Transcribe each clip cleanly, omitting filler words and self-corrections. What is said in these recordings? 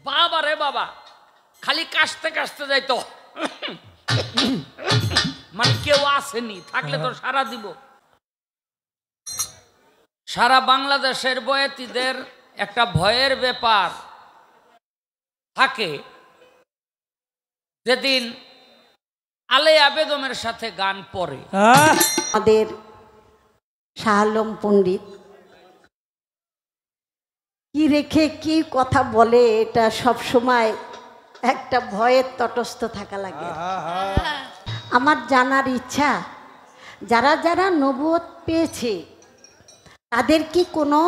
বাবা রে বাবা, খালি কাশতে কাশতে যাইতো, মানে কেউ আসেনি, থাকলে তো সারা দিব। সারা বাংলাদেশের বয়াতিদের একটা ভয়ের ব্যাপার থাকে, যেদিন আলে আবেদমের সাথে গান পড়ে। আমাদের শাহ আলম পণ্ডিত কি রেখে কি কথা বলে, এটা সব সময় একটা ভয়ের তটস্থ থাকা লাগে। আমার জানার ইচ্ছা, যারা যারা নবুয়ত পেয়েছে তাদের কি কোনো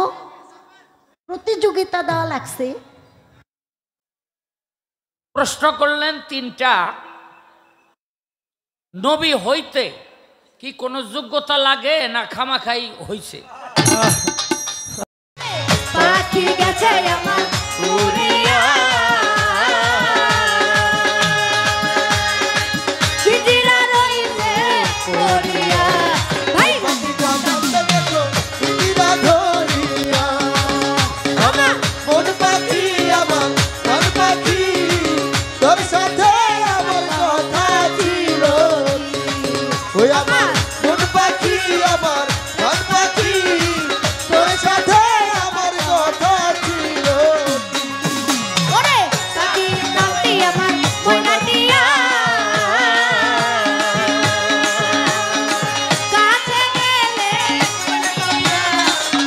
প্রতিযোগিতা দেওয়া লাগছে? প্রশ্ন করলেন তিনটা। নবী হইতে কি কোনো যোগ্যতা লাগে না খামাখাই হইছে? পাখি গেছে আমার উড়িয়া, পিজিরা রইছে পড়িয়া, ভাই পিজিরা ধরিয়া আমার মন পাখি, আমার মন পাখি, তোর সাথে আমার কথা ছিল। ওই আমার মন পাখি, আমার মন পাখি, তোর সাথে আমার কথা ছিল। ওরে পাখি নামটি আমার ময়নাটিয়া, কাছে গেলে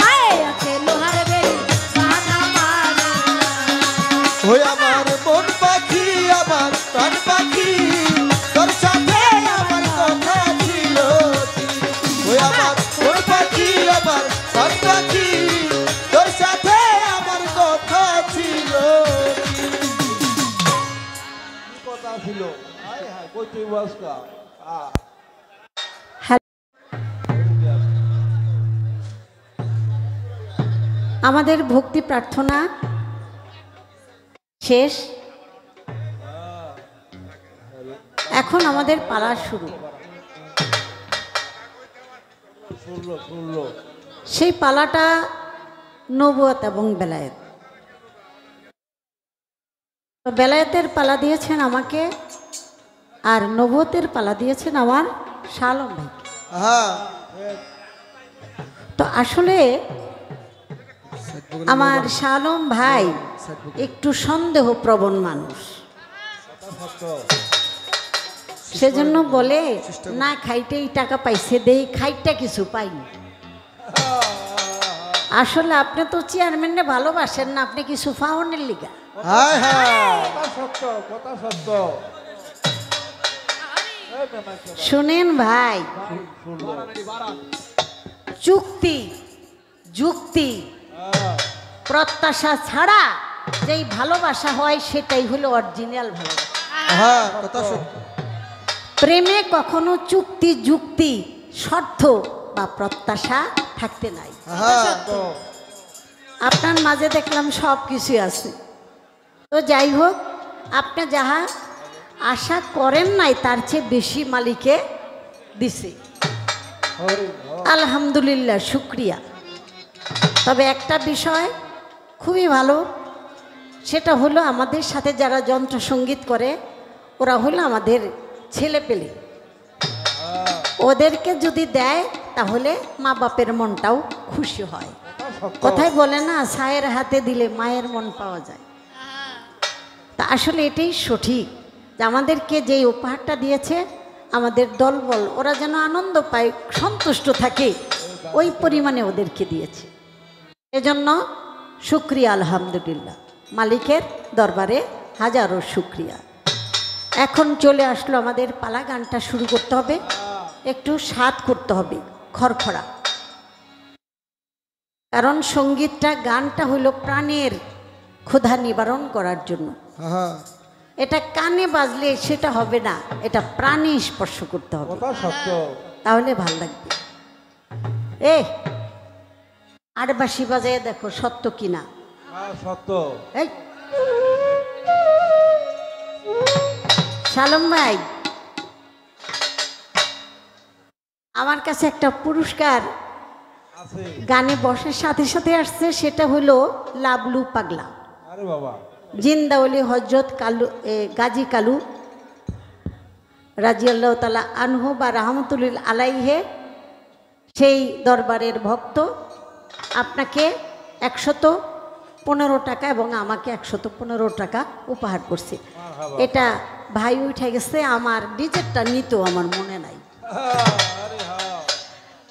পায়ে আছে লোহার বেড়ি বাঁধা মারা। ওই আমার মন পাখি, আমার প্রাণ পাখি, তোর সাথে আমার কথা ছিল। ওই আমার মন পাখি, আমার প্রাণ পাখি, তোর সাথে আমার কথা ছিল। কি কথা ছিল? হায় হায়, কই তুই বসকা? আমাদের ভক্তি প্রার্থনা শেষ, এখন আমাদের পালা শুরু। সেই পালাটা নবুয়ত এবং বেলায়েত। তো বেলায়েতের পালা দিয়েছেন আমাকে, আর নবুয়তের পালা দিয়েছেন আমার শাহ আলম ভাইকে। তো আসলে আমার শাহ আলম ভাই একটু সন্দেহপ্রবণ মানুষ, সেজন্য বলে না খাইতেই টাকা পাইছে, দেই খাইটা কিছু পাইনি। আসলে আপনি তো চেয়ারম্যানরে ভালোবাসেন না, আপনি কিছু ফাউনের লিগা। শুনেন ভাই, চুক্তি যুক্তি প্রত্যাশা ছাড়া যেই ভালোবাসা হয় সেটাই হলো অরিজিনাল ভালোবাসা। প্রেমে কখনো চুক্তি যুক্তি শর্ত বা প্রত্যাশা থাকতে নাই। আপনার মাঝে দেখলাম সব কিছু আছে। তো যাই হোক, আপনি যাহা আশা করেন নাই তার চেয়ে বেশি মালিকে দিছে, আলহামদুলিল্লাহ, শুক্রিয়া। তবে একটা বিষয় খুবই ভালো, সেটা হলো আমাদের সাথে যারা যন্ত্রসঙ্গীত করে ওরা হলো আমাদের ছেলে পেলে। ওদেরকে যদি দেয় তাহলে মা বাপের মনটাও খুশি হয়। কথাই বলে না, ছায়ের হাতে দিলে মায়ের মন পাওয়া যায়। তা আসলে এটাই সঠিক যে আমাদেরকে যেই উপহারটা দিয়েছে আমাদের দলবল, ওরা যেন আনন্দ পায়, সন্তুষ্ট থাকে, ওই পরিমাণে ওদেরকে দিয়েছে। এজন্য শুক্রিয়া, আলহামদুলিল্লাহ, মালিকের দরবারে হাজারো শুক্রিয়া। এখন চলে আসলো আমাদের পালা, গানটা শুরু করতে হবে, একটু স্বাদ করতে হবে, খড়খড়া। কারণ সঙ্গীতটা, গানটা হলো প্রাণের ক্ষুধা নিবারণ করার জন্য। এটা কানে বাজলে সেটা হবে না, এটা প্রাণে স্পর্শ করতে হবে, তাহলে ভাল লাগবে। আর বাঁশি বাজায় দেখো সত্য কিনা। সত্য। এই শালম ভাই, আমার কাছে একটা পুরস্কার গানে বসার সাথে সাথে আসছে, সেটা হলো লাবলু পাগলা। আরে বাবা, জিন্দাউলি হজরত গাজী কালু রাজিয়াল্লাহ তাআলা আনহু বা রাহমাতুল্লিল আলাইহে সেই দরবারের ভক্ত আপনাকে 115 টাকা এবং আমাকে 115 টাকা উপহার করছে। এটা ভাই উঠে গেছে, আমার ডিজেটটা নিত আমার মনে নাই,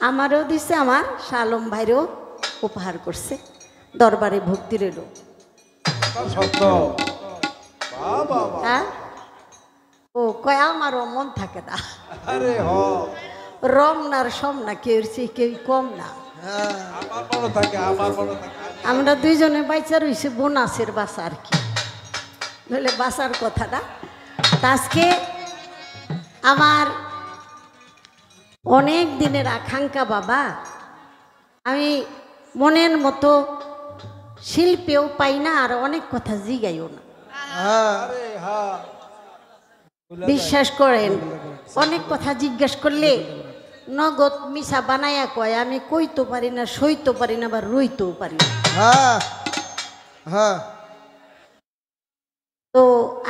আমারও দিছে, আমার শালম ভাইরও উপহার করছে দরবারে ভক্তির লোক। হ্যাঁ ও কয় আমারও মন থাকে না, রমনার সমনা কেউ কেউ কম না, আমরা দুইজনে বাইচা রয়েছে বোনাসের বাসা আর কি, নইলে বাসার কথাটা। আজকে আমার অনেক দিনের আকাঙ্ক্ষা বাবা, আমি মনের মতো শিল্পেও পাই না আর অনেক কথা জিগাইও না, বিশ্বাস করেন। অনেক কথা জিজ্ঞেস করলে নগদ মিশা বানায়া কয়, আমি কইতে পারি না, সইতে পারি না, বা রইতেও পারি না। তো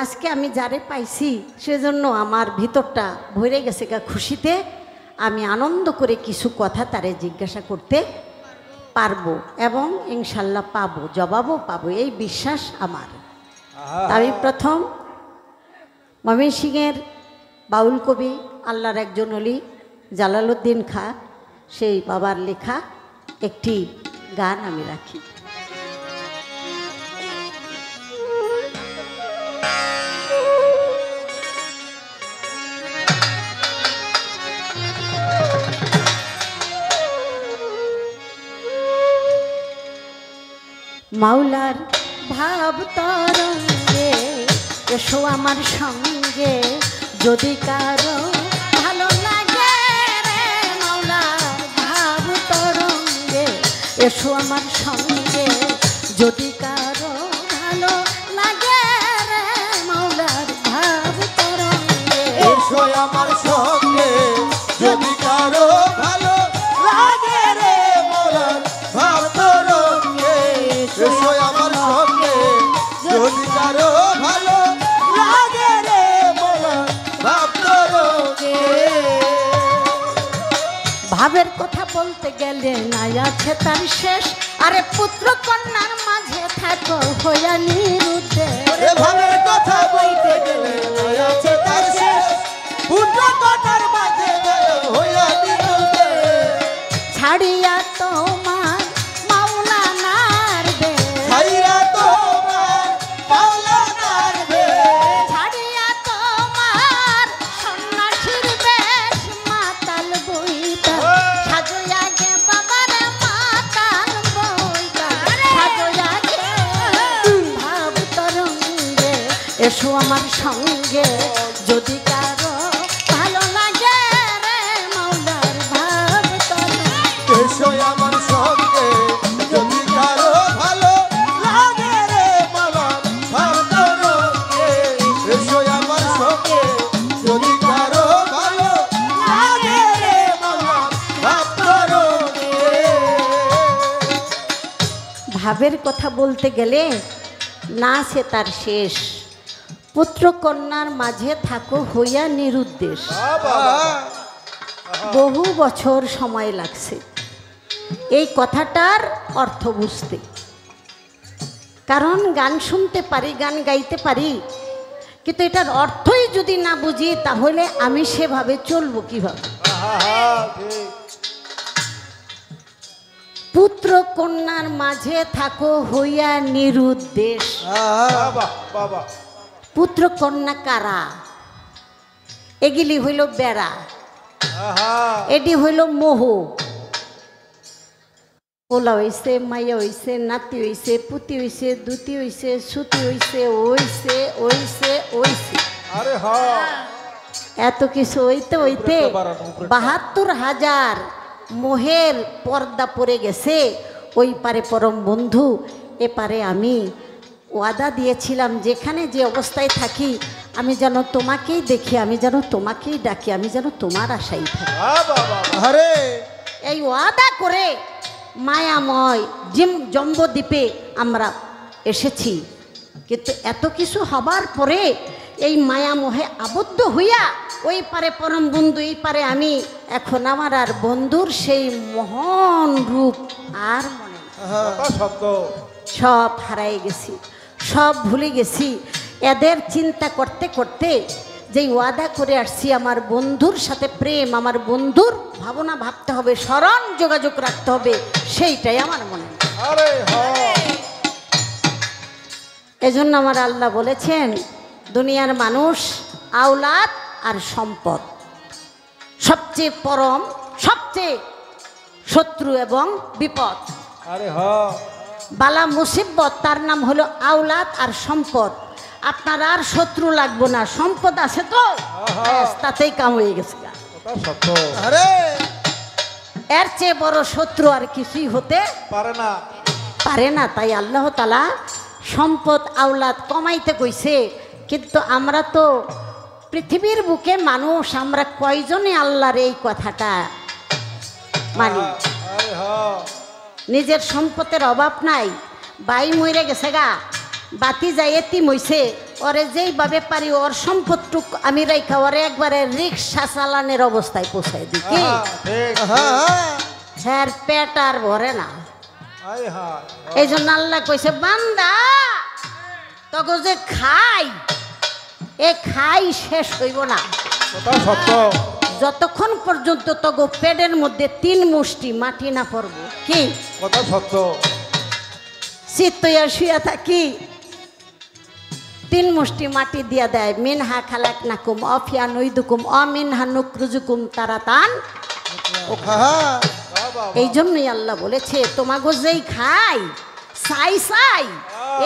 আজকে আমি যারে পাইছি সেজন্য আমার ভিতরটা ভরে গেছে গা খুশিতে। আমি আনন্দ করে কিছু কথা তারে জিজ্ঞাসা করতে পারবো এবং ইনশাল্লাহ পাবো, জবাবও পাবো, এই বিশ্বাস আমার। আমি প্রথম ময়মনসিংহের বাউল কবি আল্লাহর একজন অলি জালালউদ্দিন খাঁ, সেই বাবার লেখা একটি গান আমি রাখি। মাওলার ভাব তরঙ্গে এসো আমার সঙ্গে, যদি কারো ভালো লাগে রে মাওলার ভাব তরঙ্গে এসো আমার সঙ্গে, যদি কারো ভালো লাগে রে মাওলার ভাব তরঙ্গে এসো আমার সঙ্গে, যদি কারো ভালো লাগে রে মোলার ভাব তরঙ্গে। এসো আমার সঙ্গে, যদি কারো ভালো লাগে রে মোলার ভাব তরঙ্গে। ভাবের কথা বলতে গেলে নাই আছে তার শেষ, আরে পুত্র কন্যার মাঝে থাকো হইয়া নিরুদ্দেশ। ওরে ভাবের কথা বলতে গেলে নাই আছে তার শেষ, পুত্র কন্যার মাঝে হইয়া নিরুদ্দেশ। ছাড়িয়া তোমার মাওলানার দেশ, ছাইরা তোমার মাওলানার দেশ, ছাড়িয়া তোমার সন্ন্যাসীর বেশ, মাতাল বইতা সাজয়া গে বাবার মাতাল বইতা সাজয়া গে ভাব তরঙ্গে এসো আমার সঙ্গে, যদি কারো ভালো লাগে রে মাওলার ভাব তরঙ্গে। এসো আমার সঙ্গে, যদি কারো ভালো লাগে রে মাওলার ভাব তরঙ্গে। এসো আমার সঙ্গে, যদি কারো ভালো লাগে রে মাওলার ভাব তরঙ্গে। ভাবের কথা বলতে গেলে না সে তার শেষ, পুত্র কন্যার মাঝে থাকো হইয়া নিরুদ্দেশ। বহু বছর সময় লাগছে এই কথাটার অর্থ বুঝতে, কারণ গান শুনতে পারি, গান গাইতে পারি, কিন্তু এটার অর্থই যদি না বুঝি তাহলে আমি সেভাবে চলবো কিভাবে? পুত্র কন্যার মাঝে থাকো হইয়া নিরুদ্দেশ। পুত্র কন্যা কারা? এগুলি হইল বেড়া, এটি হইল মোহ। পোলা হইছে, মাইয়া হইছে, নাতি হইছে, পুতি হইছে, দুতি হইছে, সুতি হইছে, ওইছে ওইছে ওইছে, এত কিছু হইতে হইতে ৭২,০০০ মোহের পর্দা পড়ে গেছে। ওই পারে পরম বন্ধু, এপারে আমি ওয়াদা দিয়েছিলাম যেখানে যে অবস্থায় থাকি আমি যেন তোমাকেই দেখি, আমি যেন তোমাকেই ডাকি, আমি যেন তোমার আশাই থাকি। এই ওয়াদা করে মায়াময় জম্বদ্বীপে আমরা এসেছি। কিন্তু এত কিছু হবার পরে এই মায়া মোহে আবদ্ধ হইয়া ওই পারে পরম বন্ধু, এই পারে আমি, এখন আমার আর বন্ধুর সেই মহান রূপ আর মনে নেই। কথা সত্য। সব হারাই গেছি, সব ভুলে গেছি। এদের চিন্তা করতে করতে যেই ওয়াদা করে আসছি আমার বন্ধুর সাথে প্রেম, আমার বন্ধুর ভাবনা ভাবতে হবে, স্মরণ যোগাযোগ রাখতে হবে, সেইটাই আমার মনে নেই। আরে হ্যাঁ, এজন্য আমার আল্লাহ বলেছেন দুনিয়ার মানুষ আওলাদ আর সম্পদ সবচেয়ে পরম, সবচেয়ে শত্রু এবং বিপদ। আরে হ্যাঁ, বালা মুসিবত তার নাম হলো আওলাদ আর সম্পদ। আপনার আর শত্রু লাগবো না, সম্পদ আছে তো ব্যাস, তাতেই কাম হয়ে গেছে। কথা সত্য। আরে এর চেয়ে বড় শত্রু আর কিছুই হতে পারে না। পারে না। তাই আল্লাহ তাআলা সম্পদ আওলাদ কমাইতে কইছে, কিন্তু আমরা তো পৃথিবীর বুকে মানুষ, আমরা কয়জনে আল্লাহর এই কথাটা মানি? আরে হ্যাঁ, নিজের সম্পদের অভাব নাই, বাই মরে গেছে গা, বাতি যাই এতিম হইছে, ওরে যেইভাবে পারি ওর সম্পদটুক আমি রাইখা ওরে একবারে রিক্সা চালানের অবস্থায় পৌঁছাই দিই কি? ঠিক। হ্যাঁ, পেট আর ভরে না। আরে হ্যাঁ, এই জন্য আল্লাহ কইছে বান্দা তখন যে খাই, এ খাই শেষ হইব না কথা সত্য। যতক্ষণ পর্যন্ত তগো পেটের মধ্যে 3 মুষ্টি মাটি না পড়ব। কি কথা সত্য। চিত্তইয়া শুয়া থাকি, 3 মুষ্টি মাটি দিয়া দেয়। মিনহা খালাকনাকুম অফিয়া নুইদুকুম অমিনহা নুখরুজুকুম তারাতান। এই জন্যই আল্লাহ বলেছে তোমাগো যেই খাই চাই চাই,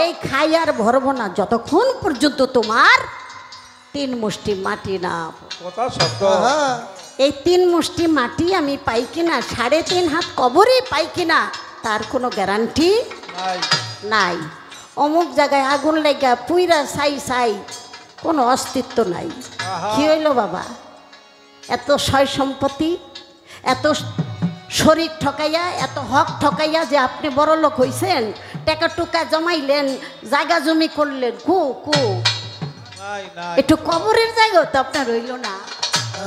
এই খাই আর ভরব না যতক্ষণ পর্যন্ত তোমার 3 মুষ্টি মাটি না। কথা সত্য। এই 3 মুষ্টি মাটি আমি পাই কিনা, 3.5 হাত কবরে পাই কিনা, তার কোনো গ্যারান্টি নাই। নাই। অমুক জায়গায় আগুন লেগা পুইরা চাই চাই, কোনো অস্তিত্ব নাই। কি হইল বাবা? এত সয় সম্পত্তি, এত শরীর ঠকাইয়া, এত হক ঠকাইয়া যে আপনি বড় লোক হইছেন, টাকা টুকা জমাইলেন, জায়গা জমি করলেন, কু কু নাই নাই। একটু কবরের জায়গাও তো আপনার রইল না।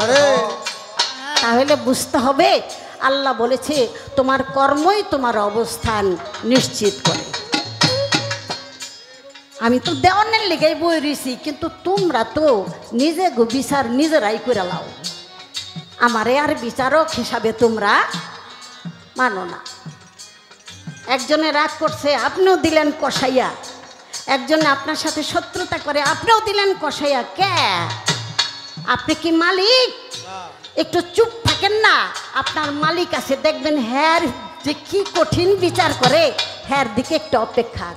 আরে তাহলে বুঝতে হবে আল্লাহ বলেছে তোমার কর্মই তোমার অবস্থান নিশ্চিত করে। আমি তো দেওয়ানের লেগেই বই রয়েছি, কিন্তু তোমরা তো নিজে বিচার নিজেরাই করে লাও, আমারে আর বিচারক হিসাবে তোমরা মানো না। একজনে রাগ করছে, আপনিও দিলেন কষাইয়া, একজনে আপনার সাথে শত্রুতা করে, আপনিও দিলেন কষাইয়া। কে? আপনি কি মালিক? একটু চুপ থাকেন না, আপনার মালিক আছে, দেখবেন হ্যার যে কি কঠিন বিচার করে, হ্যার দিকে একটু অপেক্ষা।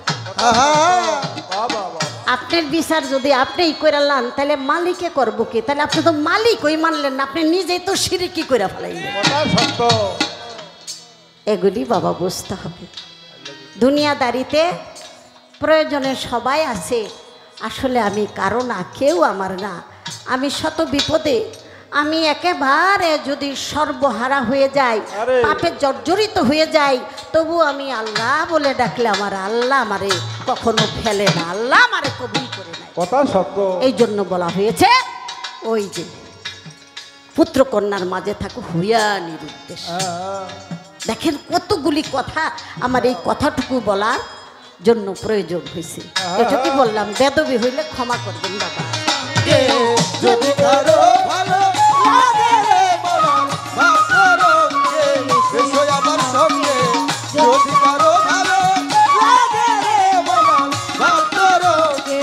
আপনার বিচার যদি আপনিই করে লান, তাহলে মালিকে করবো কি? তাহলে আপনি তো মালিক ওই মানলেন না, আপনি নিজেই তো শিরকি করে ফেলাইলেন। এগুলি বাবা বুঝতে হবে। দুনিয়াদারিতে প্রয়োজনে সবাই আছে, আসলে আমি কারো না, কেউ আমার না। আমি শত বিপদে, আমি একেবারে যদি সর্বহারা হয়ে যাই, পাপে জর্জরিত হয়ে যাই, তবু আমি আল্লাহ বলে ডাকলে আমার আল্লাহ আমারে কখনো ফেলে না, আল্লাহ আমারে কবুল করে নেয়। কথা সত্য। এই জন্য বলা হয়েছে ওই যে পুত্র কন্যার মাঝে থাকো হুয়ানির উদ্দেশ্য। দেখেন কতগুলি কথা আমার এই কথাটুকু বলার জন্য প্রয়োজন হয়েছে। এটা কি বললাম, বেদবি হইলে ক্ষমা করবেন বাবা। যদি কারো ভালো লাগে রে মরণ ভাব করো কে এসো আমার সঙ্গে। যদি কারো ভালো লাগে রে মরণ ভাব করো কে।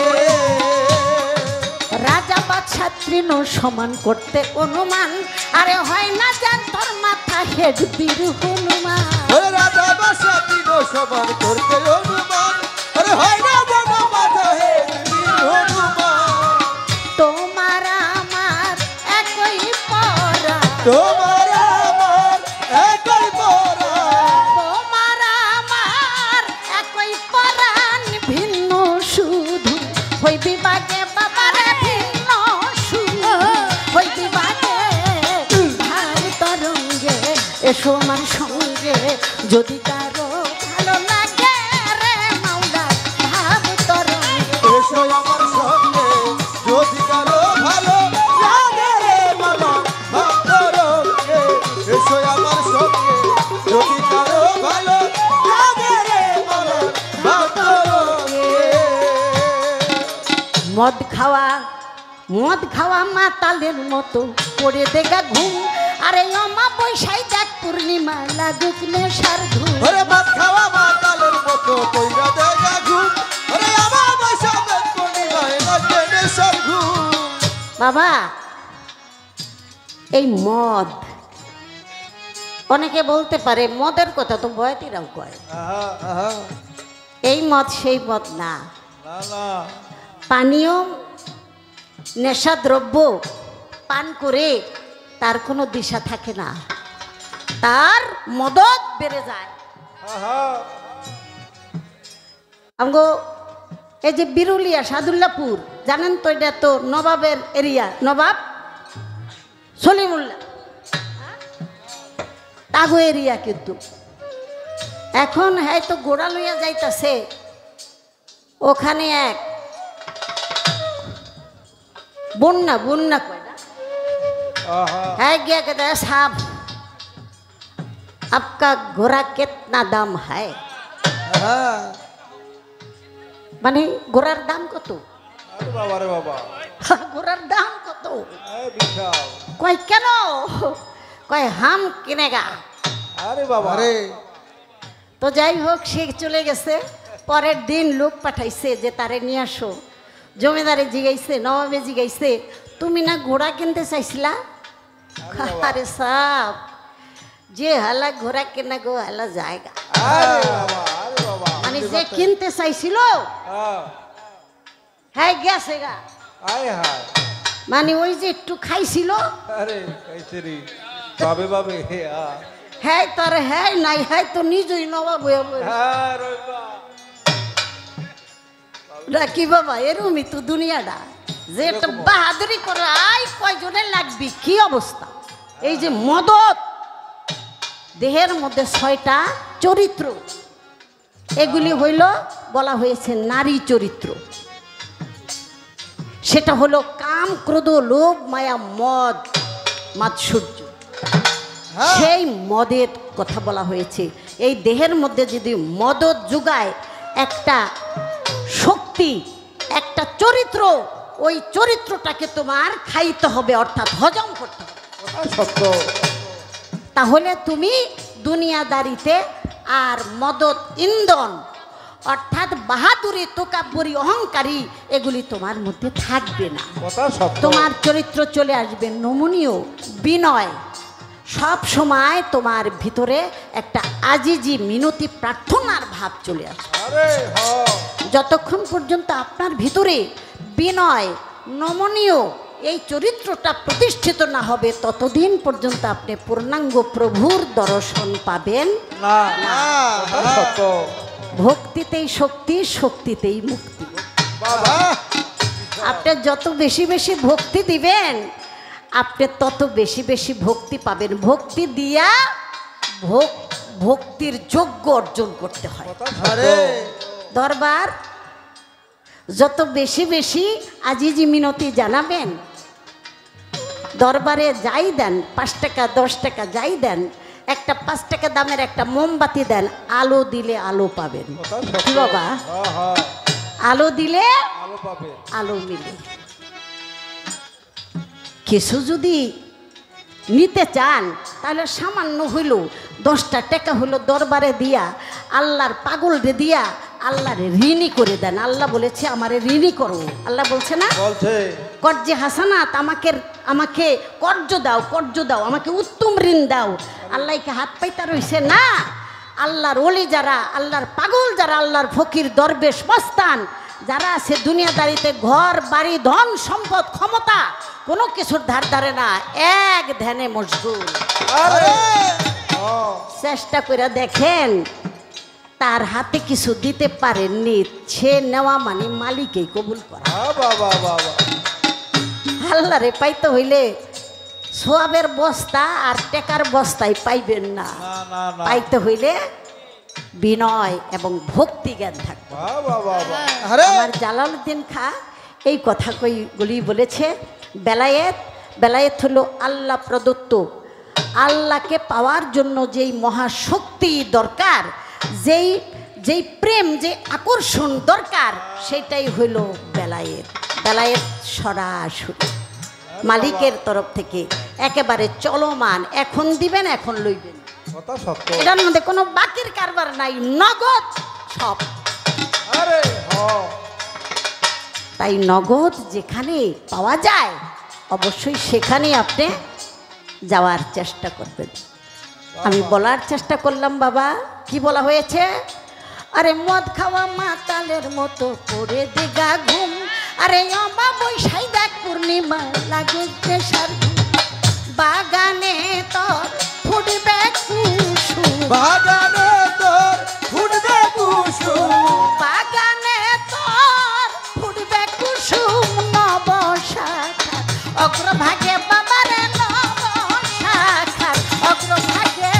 রাজা বাদশা তৃণ সমান করতে অনুমান, আরে হয় না যান তোর মাথা হেড বীর হনুমান। ওরে রাজা বাদশা তৃণ সমান করতে অনুমান, আরে হয় না যেন মাথা হে বীর হনুমান। তোমার আমার একই পরা, তোমার আমার একই পরা, তোমার আমার একই পরাণ, ভিন্ন শুধু হই বিভাগে বাবারে, ভিন্ন শুধু হই বিভাগে। ভাব তরঙ্গে এসো আমার সঙ্গে, যদি কারো ভালো লাগে রে মাওলা, ভাব তরঙ্গে মদ খাওয়া মাতালের মতো পড়ে দেখা ঘুম। আরে অমা বৈশাই দেখ পূর্ণিমা লাগুক নেশার ঘুম। ওরে ভাত খাওয়া মাতালের মতো কইরা দেখা ঘুম। ওরে আমার বৈশাখ পূর্ণিমায় লাগবে নেশার ঘুম। বাবা এই মদ, অনেকে বলতে পারে মদের কথা তো বয়াতিরাও কয়, আহা আহা এই মদ সেই মদ না। না না পানীয় নেশা দ্রব্য পান করে তার কোনো দিশা থাকে না, তার মদত বেড়ে যায়। আহা আমগো এই যে বিরুলিয়া সাদুল্লাপুর জানেন তো, এটা তো নবাবের এরিয়া, নবাব সলিমুল্লাহ তাগো এরিয়া। কিন্তু এখন হ্যাঁ তো গোড়া লইয়া যাইতাছে, ওখানে এক বন্যা কয় না, আহা है क्या कहता है साहब आपका घोड़ा कितना दाम है, আহা মানে ঘোড়ার দাম কত, আরে বাবা রে বাবা ঘোড়ার দাম কত, এই বিশাল কয় কেন, কয় হাম কিনেগা। আরে বাবা আরে তো যাই হোক সে চলে গেছে, পরের দিন লোক পাঠাইছে যে তারে নিয়ে আসো। জমিদারে জিগাইছে, নবাবে জিগাইছে, তুমি না ঘোড়া কিনতে চাইছিলা? আরে সাহেব যে হালা ঘোড়া কেনা গো হালা জায়গা, আরে বাবা মানে যে কিনতে চাইছিল হ্যাঁ হ্যাঁ গেছে গা, আয় হায় মানে ওই যে একটু খাইছিল আরে कैसे রে বাবে বাবে হ্যাঁ তার হ্যাঁ নাই হ্যাঁ তো নিজেই নবাব হয়ে বসে। হ্যাঁ রইবা রাখি বাবা এরমই তো দুনিয়াটা, যে একটা বাহাদুরি করে আই কয়জনে লাগবি, কি অবস্থা। এই যে মদত, দেহের মধ্যে 6টা চরিত্র, এগুলি হইল বলা হয়েছে নারী চরিত্র। সেটা হলো কাম, ক্রোধ, লোভ, মায়া, মদ, মাৎসর্য। সেই মদের কথা বলা হয়েছে। এই দেহের মধ্যে যদি মদত যোগায় একটা শক্তি, একটা চরিত্র, ওই চরিত্রটাকে তোমার খাইতে হবে, অর্থাৎ হজম করতে হবে। সত্য তাহলে তুমি দুনিয়াদারিতে আর মদত, ইন্ধন অর্থাৎ বাহাদুরি, তোকাব্বরি, অহংকারী এগুলি তোমার মধ্যে থাকবে না। কথা সত্য তোমার চরিত্র চলে আসবে নমনীয়, বিনয়। সব সময় তোমার ভিতরে একটা আজিজি, মিনতি, প্রার্থনার ভাব চলে আসবে। আরে হ্যাঁ যতক্ষণ পর্যন্ত আপনার ভিতরে বিনয়, নমনীয় এই চরিত্রটা প্রতিষ্ঠিত না হবে, ততদিন পর্যন্ত আপনি পূর্ণাঙ্গ প্রভুর দর্শন পাবেন না না কথা সত্য ভক্তিতেই শক্তি, শক্তিতেই মুক্তি। বাবা আপনি যত বেশি বেশি ভক্তি দিবেন, আপনি তত বেশি বেশি ভক্তি পাবেন। ভক্তি দিয়া ভক্তির যোগ্য অর্জন করতে হয়। কথা আরে দরবার যত বেশি বেশি আজিজি মিনতি জানাবেন, দরবারে যাই দেন, 5 টাকা 10 টাকা যাই দেন, একটা 5 টাকা দামের একটা মোমবাতি দেন, আলো দিলে আলো পাবেন। কথা সত্য কি বাবা, হ্যাঁ হ্যাঁ আলো দিলে আলো পাবে আলো মিলে। কিছু যদি নিতে চান তাহলে সামান্য হইল 10টা টাকা হইল দরবারে দিয়া, আল্লাহর পাগলরে দিয়া আল্লাহরে ঋণী করে দেন। আল্লাহ বলেছে আমারে ঋণী করো, আল্লাহ বলছে না বলছে কর্জে হাসানাত, আমাকে কর্জ দাও, আমাকে উত্তম ঋণ দাও। আল্লাহকে হাত পাইতা রইছে না। আল্লাহর ওলি যারা, আল্লাহর পাগল যারা, আল্লাহর ফকির, দরবেশ, মস্তান যারা আছে দুনিয়াদারিতে, ঘর বাড়ি, ধন সম্পদ, ক্ষমতা কোনো কিছুর ধার ধারে না, এক ধ্যানে মশগুল। আরে চেষ্টা করে দেখেন, তার হাতে কিছু দিতে পারেননি, সে নেওয়া মানে মালিকই কবুল করা। বাবা বাবা আল্লাহরে পাইতে হইলে সোয়াবের বস্তা আর টেকার বস্তায় পাইবেন না, না না না পাইতে হইলে বিনয় এবং ভক্তি জ্ঞান থাকবে। বাবা বাবা আরে আমার জালালউদ্দিন খাঁ এই কথাগুলি বলেছে। বেলায়েত হলো আল্লাহ প্রদত্ত, আল্লাহকে পাওয়ার জন্য যেই মহাশক্তি দরকার, যেই প্রেম যে আকর্ষণ দরকার সেটাই হইল বেলায়েত। বেলায়েত সরাসরি মালিকের তরফ থেকে একেবারে চলমান, এখন দিবেন এখন লইবেন, কথা সত্য। এটার মধ্যে কোনো বাকির কারবার নাই, নগদ সব। আরে তাই নগদ যেখানে পাওয়া যায় অবশ্যই সেখানে আপনি যাওয়ার চেষ্টা করবেন। আমি বলার চেষ্টা করলাম বাবা, কি বলা হয়েছে? আরে মদ খাওয়া মাতালের মতো করে দিগা ঘুম, আরে অমাবস্যায় দেখ পূর্ণিমা লাগে পেশার ঘুম, বাগানে তোর ফুটবে কুসুম, বাগানে তোর ফুটবে কুসুম, বাগানে তোর ফুটবে কুসুম নবশাখা, অগ্রভাগে বাবারে নবশাখার অগ্রভাগে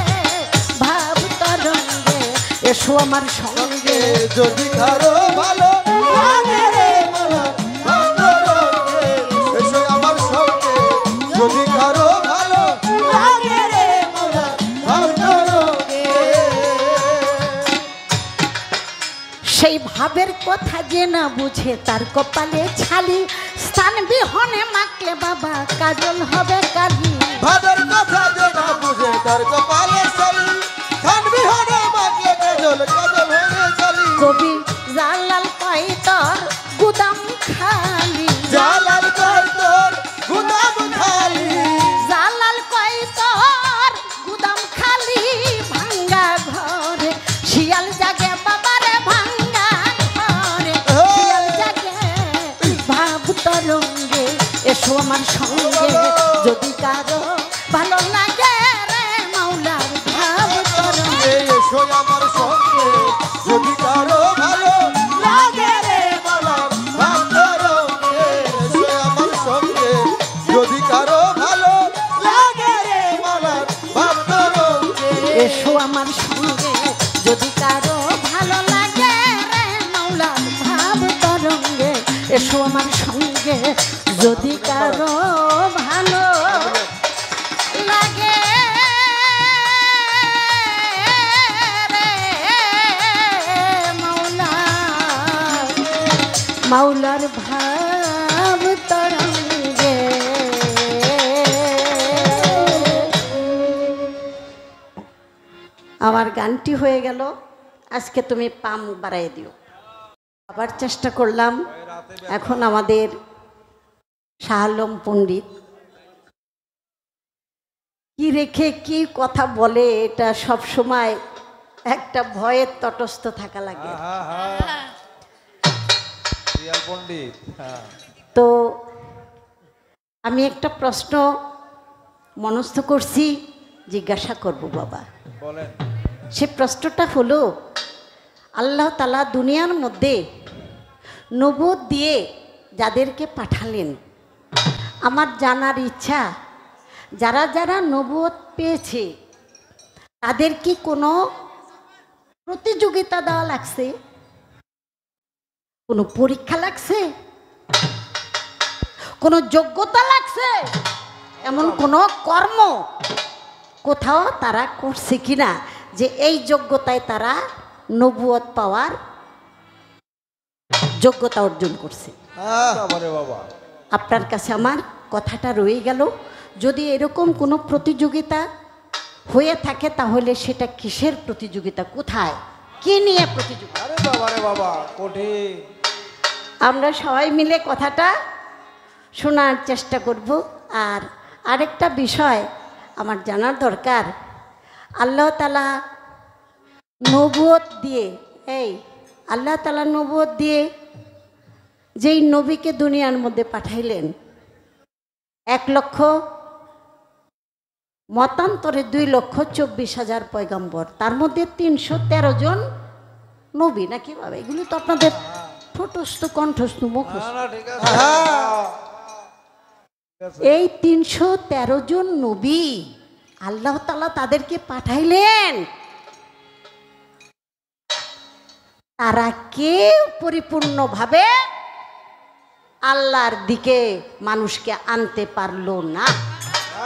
ভাব তরঙ্গে এসো আমার সঙ্গে। যদি কারো ভালো লাগে রে মালা ভাঙ্গরঙ্গে, এসো আমার সঙ্গে। যদি কারো ভালো লাগে রে মালা ভাঙ্গরঙ্গে। সেই ভাবের কথা যে না বুঝে তার কপালে ছালি, স্থান বিহনে মাখলে বাবা কাজল হবে কালি। ভাবের কথা যে না বুঝে তার কপালে ছালি, ধান বিহনে মাখলে কাজল কাজল হয়ে চলি। কবি জালাল কয় তোর গুদাম খালি, জালাল কয় তোর গুদাম খালি, জালাল কয় তোর গুদাম খালি, ভাঙ্গা ঘরে শিয়াল জাগে বাবারে ভাঙ্গা ঘরে, শিয়াল জাগে ভাব তরঙ্গে এসো আমার সঙ্গে। যদি কারো ভালো লাগে রে মাওলার ভাব তরঙ্গে, এসো আমার সঙ্গে। যদি কারো ভালো লাগে রে মালা ভাঙ্গরঙ্গে, এসো আমার সঙ্গে। যদি কারো ভালো লাগে রে মালা ভাঙ্গরঙ্গে, এসো আমার সঙ্গে। যদি কারো ভালো লাগে রে মাওলার ভাব তরঙ্গে এসো আমার সঙ্গে। যদি কারো ভালো লাগে রে মাওলার ভাব তরঙ্গে। আমার গানটি হয়ে গেল, আজকে তুমি পাম বাড়াই দিও। আবার চেষ্টা করলাম। এখন আমাদের শাহ আলম পণ্ডিত কি রেখে কি কথা বলে, এটা সব সময় একটা ভয়ের তটস্থ থাকা লাগে। পণ্ডিত তো আমি একটা প্রশ্ন মনস্থ করছি, জিজ্ঞাসা করব বাবা। বলেন। সে প্রশ্নটা হলো, আল্লাহ তাআলা দুনিয়ার মধ্যে নবুয়ত দিয়ে যাদেরকে পাঠালেন, আমার জানার ইচ্ছা যারা যারা নবুয়ত পেয়েছে তাদের কি কোনো প্রতিযোগিতা দেওয়া লাগছে, কোনো পরীক্ষা লাগছে, কোনো যোগ্যতা লাগছে, এমন কোনো কর্ম কোথাও তারা করছে কিনা যে এই যোগ্যতায় তারা নবুয়ত পাওয়ার যোগ্যতা অর্জন করছে? বাবা, আপনার কাছে আমার কথাটা রয়ে গেল। যদি এরকম কোনো প্রতিযোগিতা হয়ে থাকে তাহলে সেটা কিসের প্রতিযোগিতা, কোথায়, কি নিয়ে প্রতিযোগিতা? আরে বাবা রে বাবা, কঠিন। আমরা সবাই মিলে কথাটা শোনার চেষ্টা করব। আর আরেকটা বিষয় আমার জানার দরকার, আল্লাহ তাআলা নবুয়ত দিয়ে, এই আল্লাহ তাআলা নবুয়ত দিয়ে যেই নবীকে দুনিয়ার মধ্যে পাঠাইলেন, 1 লক্ষ মতান্তরে 2,24,000 পয়গম্বর, তার মধ্যে 313 জন নবী, নাকি বাবা? এগুলো তো আপনাদের ঠোঁটস্থ কণ্ঠস্থ মুখস্থ। এই 313 জন নবী আল্লাহ তাআলা তাদেরকে পাঠাইলেন, তারা কেউ পরিপূর্ণভাবে আল্লাহর দিকে মানুষকে আনতে পারলো না।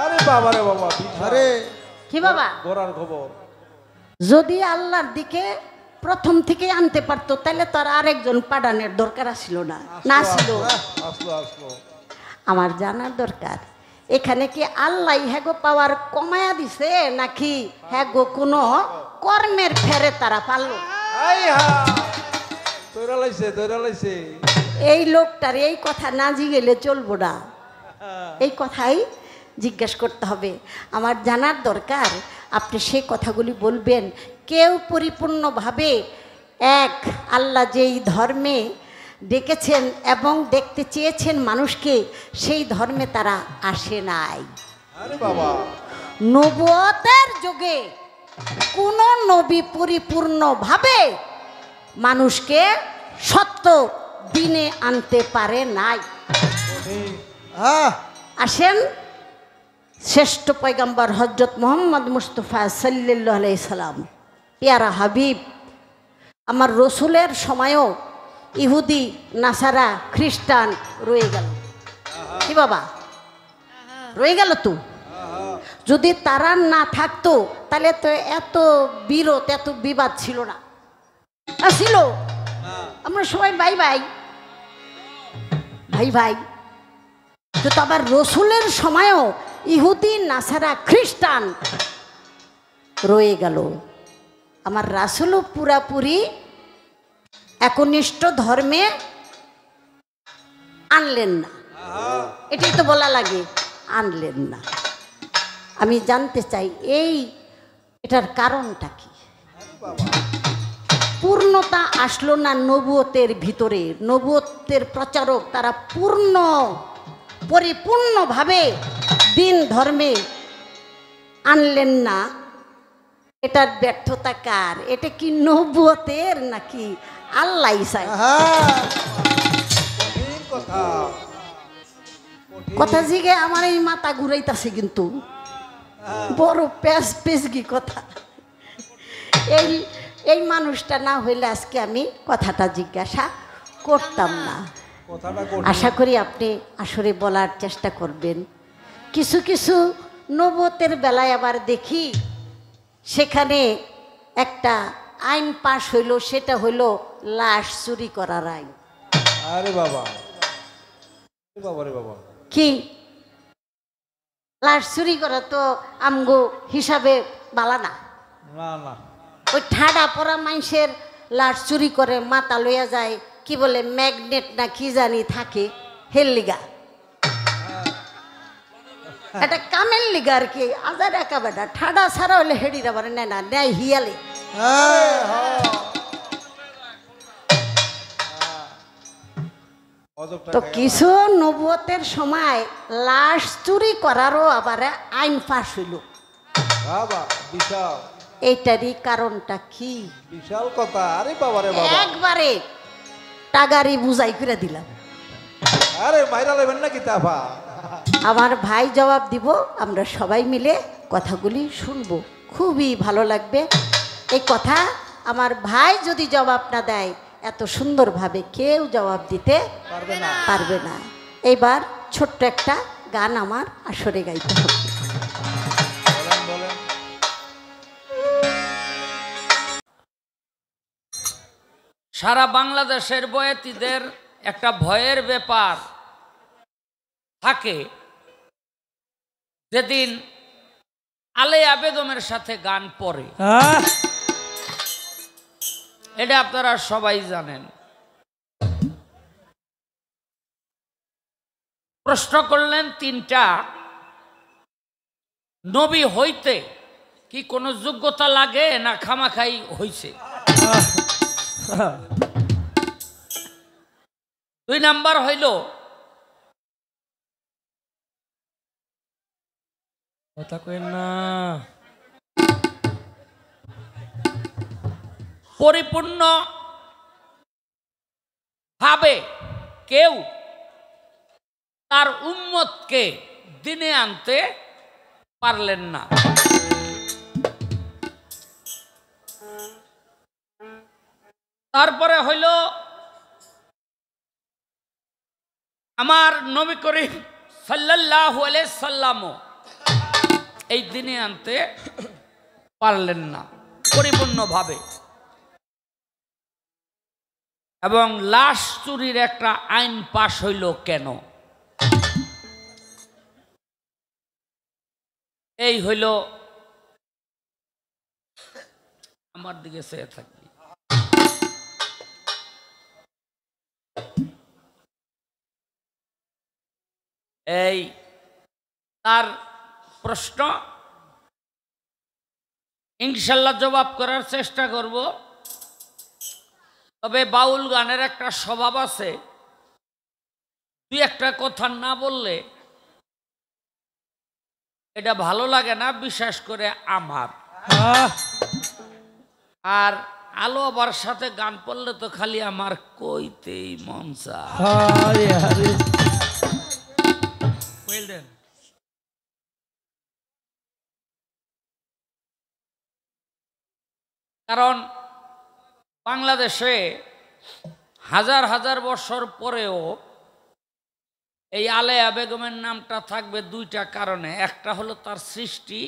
আরে বাবা রে বাবা, আরে কি বাবা, গোরার খবর। যদি আল্লাহর দিকে প্রথম থেকে আনতে পারতো, তাহলে তো আর আরেকজন পাঠানোর দরকার ছিল না, না ছিল। আমার জানার দরকার এখানে কি আল্লাহ হ্যাগো পাওয়ার কমায়া দিছে নাকি হ্যাগো কোনো কর্মের ফেরে তারা পারলো। এই লোকটার এই কথা না জিগেলে চলবো না, এই কথাই জিজ্ঞেস করতে হবে। আমার জানার দরকার, আপনি সেই কথাগুলি বলবেন। কেউ পরিপূর্ণভাবে এক আল্লাহ যেই ধর্মে ডেকেছেন এবং দেখতে চেয়েছেন মানুষকে, সেই ধর্মে তারা আসে নাই। নবুয়তের যুগে কোন নবী পরিপূর্ণভাবে মানুষকে সত্য দিনে আনতে পারে নাই। আসেন শ্রেষ্ঠ পয়গম্বর হযরত মুহাম্মদ মুস্তাফা সাল্লাল্লাহু আলাইহি সাল্লাম, পেয়ারা হাবিব, আমার রসুলের সময়ও ইহুদি নাসারা খ্রিস্টান রয়ে গেল। কি বাবা রয়ে গেল তো? যদি তারা না থাকতো তাহলে তো এত বিরোধ এত বিবাদ ছিল না, ছিল। আমরা সবাই ভাই ভাই ভাই ভাই। তো আবার রসুলের সময়ও ইহুদি নাসারা খ্রিস্টান রয়ে গেল। আমার রাসূলও পুরাপুরি একনিষ্ঠ ধর্মে আনলেন না, এটাই তো বলা লাগে, আনলেন না। আমি জানতে চাই এটার কারণটা কি? পূর্ণতা আসলো না নবুয়তের ভিতরে। নবুয়তের প্রচারক তারা পরিপূর্ণভাবে দিন ধর্মে আনলেন না। এটার ব্যর্থতা কার? এটা কি নবুয়তের নাকি আল্লাহ চায়? কথা জিগে আমার এই মাথা ঘুরাইতেছে, কিন্তু বড় পেশগি কথা। এই মানুষটা না হইলে আজকে আমি কথাটা জিজ্ঞাসা করতাম না। আশা করি আপনি আসলে বলার চেষ্টা করবেন। কিছু কিছু নবুয়তের বেলায় আবার দেখি সেখানে একটা আইন পাশ হইল, সেটা হইল লাশ চুরি করার আইন। আরে বাবা, বাবারে বাবা, কি লাশ চুরি করা তো আমগো হিসাবে বালা না। না না, ওই ঠাডা পরা মানুষের লাশ চুরি করে মাথা লইয়া যায়, কি বলে ম্যাগনেট না কি জানি থাকে, হেল লিগা এটা কামেল লিগা আর কি। আজার একা বেটা ঠাডা ছাড়া হলে হেডিরা বারে নেয় না, নেয় হিয়ালে। তো কিছু নবুয়তের সময় লাশ চুরি করারও আবার আইন পাশ হইল। এইটারই কারণটা কি? বিশাল কথা। আরে বাবারে বাবা, একবারে টাগারি বুঝাই করে দিলাম। আরে মাইরা লেবেন না কিতাবা। আমার ভাই জবাব দিব, আমরা সবাই মিলে কথাগুলি শুনবো, খুবই ভালো লাগবে। এই কথা আমার ভাই যদি জবাব না দেয়, এত সুন্দরভাবে কেউ জবাব দিতে পারবে না। এবার ছোট্ট একটা গান আমার আসরে গাইতে হবে। সারা বাংলাদেশের বয়াতিদের একটা ভয়ের ব্যাপার থাকে, যেদিন আলেয়া বেগমের সাথে গান পড়ে। এটা আপনারা সবাই জানেন। প্রশ্ন করলেন তিনটা, নবী হইতে কি কোনো যোগ্যতা লাগে না খামাখাই হইছে? 2 নাম্বার হইল কথা কই না, পরিপূর্ণ ভাবে কেউ তার উম্মতকে দিনে আনতে পারলেন না। তারপরে হইল আমার নবী করিম সাল্লাল্লাহু আলাইহি সাল্লাম এই দিনে আনতে পারলেন না পরিপূর্ণভাবে। এবং লাশ চুরির একটা আইন পাশ হইল কেন? এই হইল, আমার দিকে চেয়ে থাকবি। এই তার প্রশ্ন ইনশাল্লাহ জবাব করার চেষ্টা করব। তবে বাউল গানের একটা স্বভাব আছে, দুই একটা কথা না বললে এটা ভালো লাগে না, বিশেষ করে আমার। আর আলো আবার সাথে গান পড়লে তো খালি আমার কইতেই মন চায়। কারণ বাংলাদেশে হাজার হাজার বছর পরেও এই আলেয়া বেগমের নামটা থাকবে দুইটা কারণে। একটা হলো তার সৃষ্টি,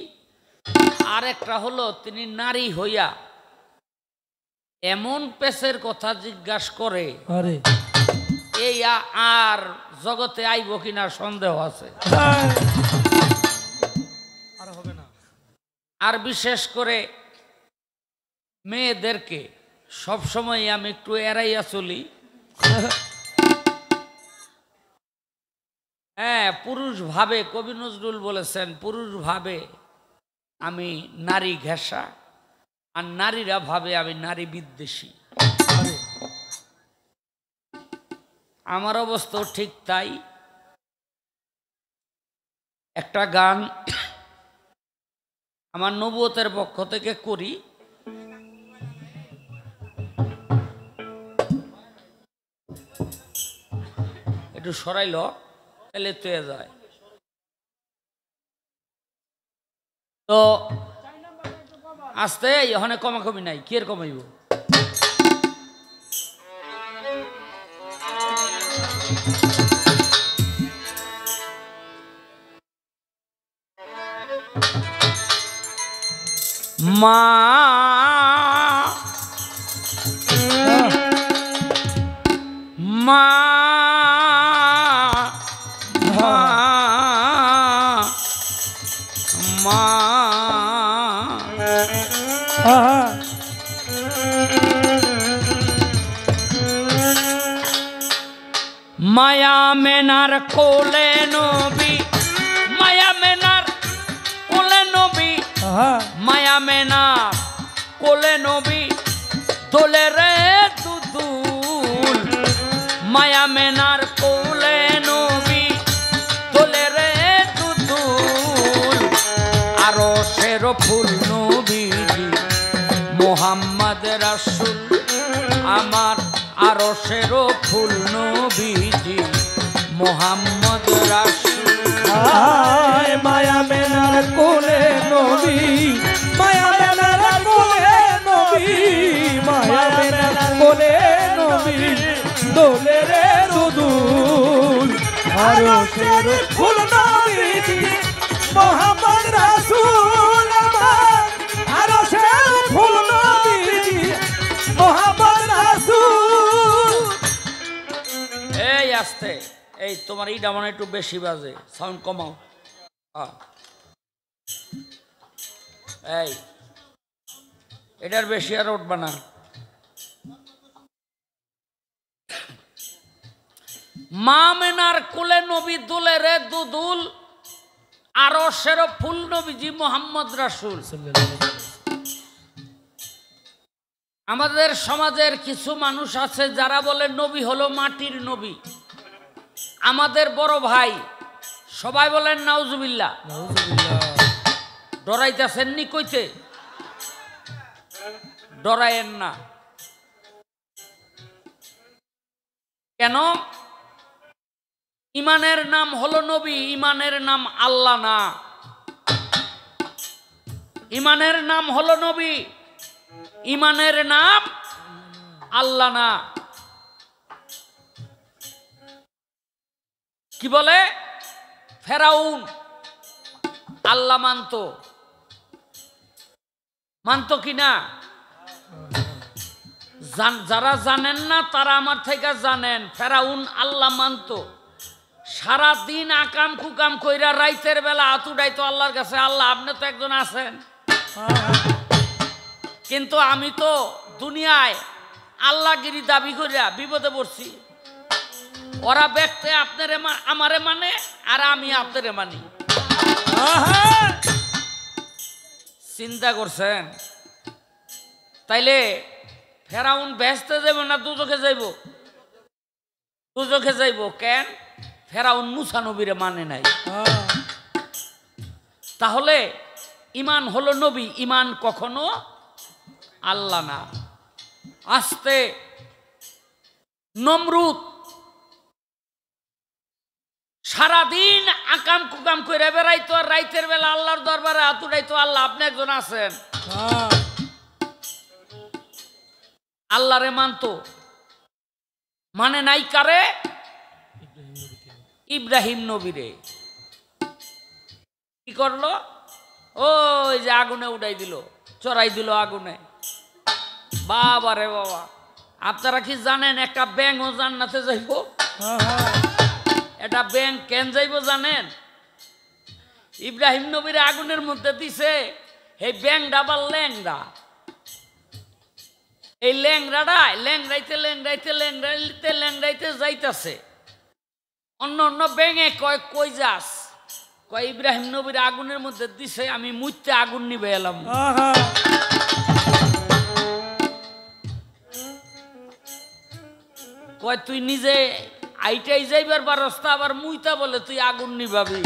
আর একটা হলো তিনি নারী হইয়া এমন পেশের কথা জিজ্ঞাসা করে এই আর জগতে আইব কিনা সন্দেহ আছে। আর বিশেষ করে মেয়েদেরকে সবসময় আমি একটু এড়াইয়া চলি। হ্যাঁ, পুরুষ ভাবে, কবি নজরুল বলেছেন, পুরুষ ভাবে আমি নারী ঘেঁষা, আর নারীরা ভাবে আমি নারী বিদ্বেষী। আমার অবস্থাও ঠিক তাই। একটা গান আমার নবুয়তের পক্ষ থেকে করি। একটু সরাইল তাহলে তুই যায়। তো আস্তে এখানে কমাকমি নাই, কি এর কমাইব? মা মা মা মায়া মেনার কোলে নবী, মায়া মেনার কোলে নবী, মায়া মেনার কোলে নবী, দোলে রে দুদুল। মায়া মেনার কোলে নবী, দোলে রে দুদুল। আরো শের ফুল নবীজি মোহাম্মদ রাসূল আমার, আরো শের ফুল নবীজি মোহাম্মদ রাসূল। মায়া মেনার কোলে নবী, মায়া মেনার কোলে নবী, মায়া মেনার কোলে নবী, দোলে রে দুদুল। আরশের ফুল নবীজি মোহাম্মদ রাসূল আমার, আরশের ফুল নবীজি মোহাম্মদ রাসূল। এই আস্তে, এই তোমার ইটা মনে একটু বেশি বাজে, সাউন্ড কমাও। এই এটার বেশি আর উঠবে না। মা মেনার কোলে নবী, দুলে রে দুদুল। আরশের ফুল নবীজি মোহাম্মদ রাসূল। আমাদের সমাজের কিছু মানুষ আছে যারা বলে নবী হলো মাটির নবী। আমাদের বড় ভাই সবাই বলেন নাউজুবিল্লাহ। ডরাইতেছেন নি কইতে? ডরায়েন না। কেন? ইমানের নাম হলো নবী, ইমানের নাম আল্লাহ না। ইমানের নাম হলো নবী, ইমানের নাম আল্লাহ না। কি বলে? ফেরাউন আল্লাহ মানত কিনা? যারা জানেন না তারা আমার থেকে জানেন, ফেরাউন আল্লাহ মানত। সারা দিন আকাম কুকাম কইরা রাইতের বেলা হাত উঠাইতো আল্লাহর কাছে, আল্লাহ আপনি তো একজন আছেন, কিন্তু আমি তো দুনিয়ায় আল্লাহগিরি দাবি করিয়া বিপদে পড়ছি। ওরা ব্যক্তি আপনারে আমারে মানে আর আমি আপনারে মানি। চিন্তা করছেন? তাইলে ফেরাউন বেহেশতে যাইব না দুজখে যাইব? দুজখে যাইব। কেন? ফেরাউন মুসা নবীরে মানে নাই। তাহলে ইমান হলো নবী, ইমান কখনো আল্লাহ না। আস্তে নমরুদ সারাদিন আকাম কুকাম করে বেড়াইতো আর রাইতের বেলা আল্লাহর দরবারে হাত উঠাইতো, আল্লাহ আপনি একজন আছেন। আল্লাহরে মানতো, মানে নাই কারে? ইব্রাহিম নবীরে। কি করলো? ওই যে আগুনে উঠাই দিল, চড়াই দিল আগুনে। বাবা রে বাবা, আপনারা কি জানেন একটা ব্যাঙও জান্নাতে যাইব? এটা ব্যাঙ কেন যাইব জানেন? ইব্রাহিম নবীর আগুনের মধ্যে দিছে, এই ব্যাংটা আবার ল্যাংড়া। এই ল্যাংড়াটা ল্যাংড়াইতে ল্যাংড়াইতে ল্যাংড়াইতে ল্যাংড়াইতে যাইতেছে। অন্য অন্য ব্যাঙে কয় কই যাস? কয় ইব্রাহিম নবীর আগুনের মধ্যে দিছে, আমি মুইতে আগুন নিবে এলাম। কয় তুই নিজে আইটাই যাইবার বা রাস্তা আবার মুইতা বলে তুই আগুন নিবাবি।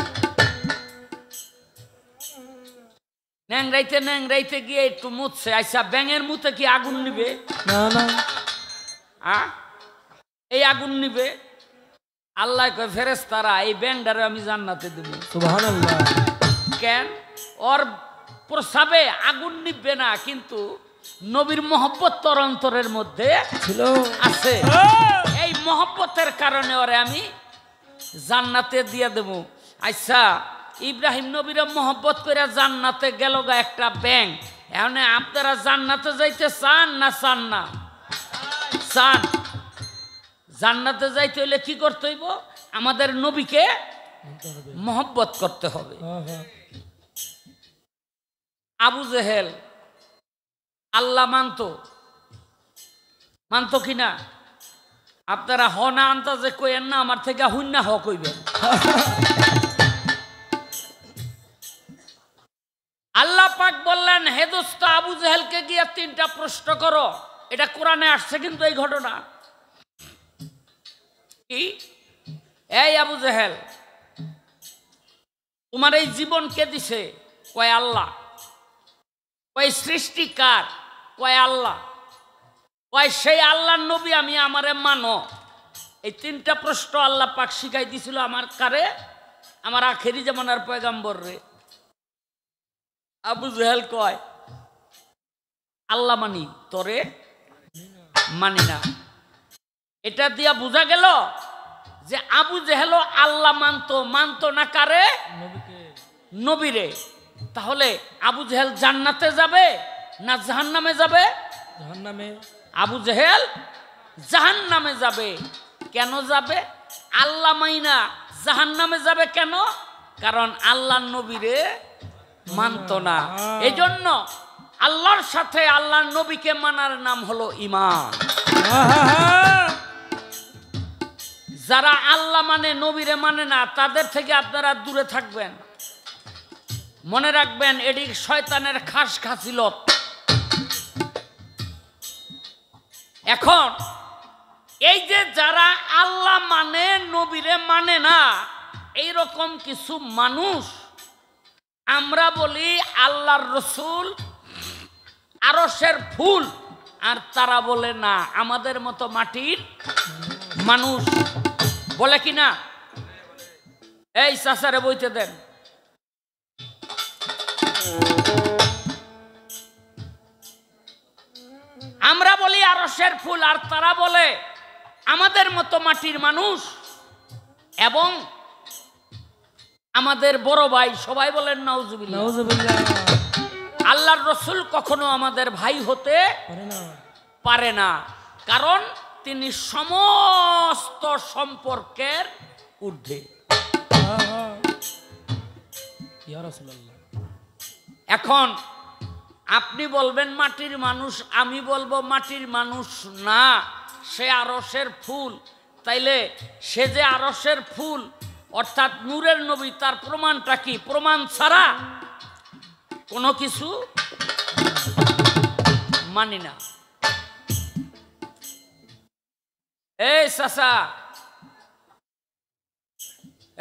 ন্যাংরাইতে ন্যাংরাইতে গিয়ে একটু মুছছে। আচ্ছা ব্যাঙের মুতে কি আগুন নিবে? না না, এই আগুন নিবে? আল্লাহ কয় ফেরেশতারা এই ব্যাঙটারে আমি জান্নাতে দেব। সুবহানাল্লাহ। কেন? ওর প্রসাবে আগুন নিবে না, কিন্তু নবীর মহব্বত তোর অন্তরের মধ্যে ছিল, আছে। এই মহব্বতের কারণে ওরে আমি জান্নাতে দিয়ে দেব। আচ্ছা ইব্রাহিম নবীর মহব্বত করে জান্নাতে গেল গা একটা ব্যাঙ। এখন আপনারা জান্নাতে যাইতে চান না চান না? চান। জান্নাতে যাইতে হইলে কি করতে হইব? আমাদের নবীকে মহব্বত করতে হবে। আবু জেহেল আল্লাহ মানতো, মানতো কিনা? আপনারা হ না আন্তাজে কইেন না, আমার থেকে হুন না হ কইবেন। আল্লাহ পাক বললেন, হে দোস্ত আবু জেহেলকে গিয়ে 3টা প্রশ্ন করো। এটা কোরআনে আসছে কিন্তু এই ঘটনা। কি? এই আবু জেহেল, তোমার এই জীবন কে দিছে? কয় আল্লাহ। কয় সৃষ্টি কার? কয় আল্লাহ। কয় সেই আল্লাহর নবী আমি আমারে মানো। এই 3টা প্রশ্ন আল্লাহ পাক শিখাই দিছিল আমার কারে? আমার আখেরি জামানার পয়গাম্বর রে। আবু জেহেল কয় আল্লাহ মানি, তোরে মানি না। এটা দিয়া বোঝা গেল যে আবু জেহেল আল্লাহ মানতো, মানতো না কারে? নবীরে। তাহলে আবু জেহেল জান্নাতে যাবে না জাহান্নামে যাবে? জাহান্নামে। আবু জেহেল জাহান্নামে যাবে। কেন যাবে? আল্লাহ মাইনা জাহান্নামে যাবে কেন? কারণ আল্লাহর নবীরে মানতো না। এই জন্য আল্লাহর সাথে আল্লাহর নবীকে মানার নাম হলো ঈমান। যারা আল্লাহ মানে নবীরে মানে না, তাদের থেকে আপনারা দূরে থাকবেন। মনে রাখবেন এটি শয়তানের খাস খাসিলত। এখন এই যে যারা আল্লাহ মানে নবীরে মানে না, এইরকম কিছু মানুষ আমরা বলি আল্লাহর রসুল আরশের ফুল, আর তারা বলে না আমাদের মতো মাটির মানুষ। বলে কি না? এই চাচারে বইতে দেন। আমরা বলি আরশের ফুল, আর তারা বলে আমাদের মতো মাটির মানুষ। এবং আমাদের বড় ভাই সবাই বলেন নাউজুবিল্লাহ। নাউজুবিল্লাহ। আল্লাহর রসুল কখনো আমাদের ভাই হতে পারে না। কারণ তিনি সমস্ত সম্পর্কের ঊর্ধ্বে। ইয়া রাসূলুল্লাহ। এখন আপনি বলবেন মাটির মানুষ, আমি বলবো মাটির মানুষ না, সে আরশের ফুল। তাইলে সে যে আরশের ফুল অর্থাৎ নূরের নবী, তার প্রমাণটা কি? প্রমাণ ছাড়া কোনো কিছু মানি না। এই চাচা,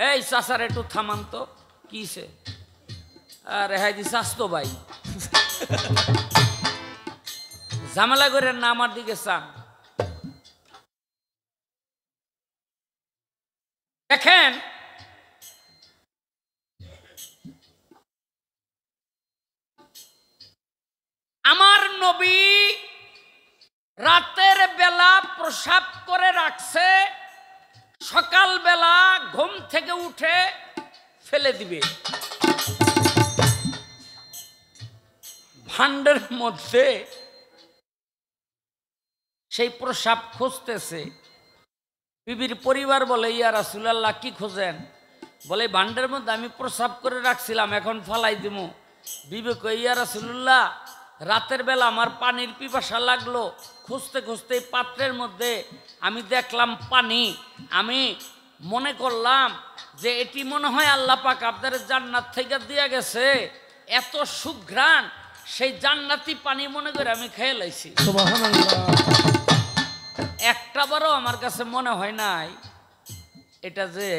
এই চাচার একটু থামান তো, কিসে রেহাই দিস আসতো ভাই, ঝামেলা করেন না, আমার দিকে চান। দেখেন আমার নবী রাতের বেলা প্রসাব করে রাখছে, সকাল বেলা ঘুম থেকে উঠে ফেলে দিবে। ভান্ডের মধ্যে সেই প্রসাব খুঁজতেছে। বিবির পরিবার বলে, ইয়া রাসূলুল্লাহ কি খোঁজেন? বলে ভান্ডের মধ্যে আমি প্রসাব করে রাখছিলাম, এখন ফালাই দিব। বিবি কই, ইয়া রাসূলুল্লাহ রাতের বেলা আমার পানির পিপাসা লাগলো, খুঁজতে খুঁজতে পাত্রের মধ্যে আমি দেখলাম পানি। আমি মনে করলাম যে এটি মনে হয় আল্লাহ পাক আপনাদের জান্নাত থেকে দিয়ে গেছে, এত সুঘ্রাণ, সেই জান্নাতি পানি মনে করে আমি খেয়ে লাইছি। সুবহানাল্লাহ। একটা বারও আমার কাছে মনে হয় নাই এটা যে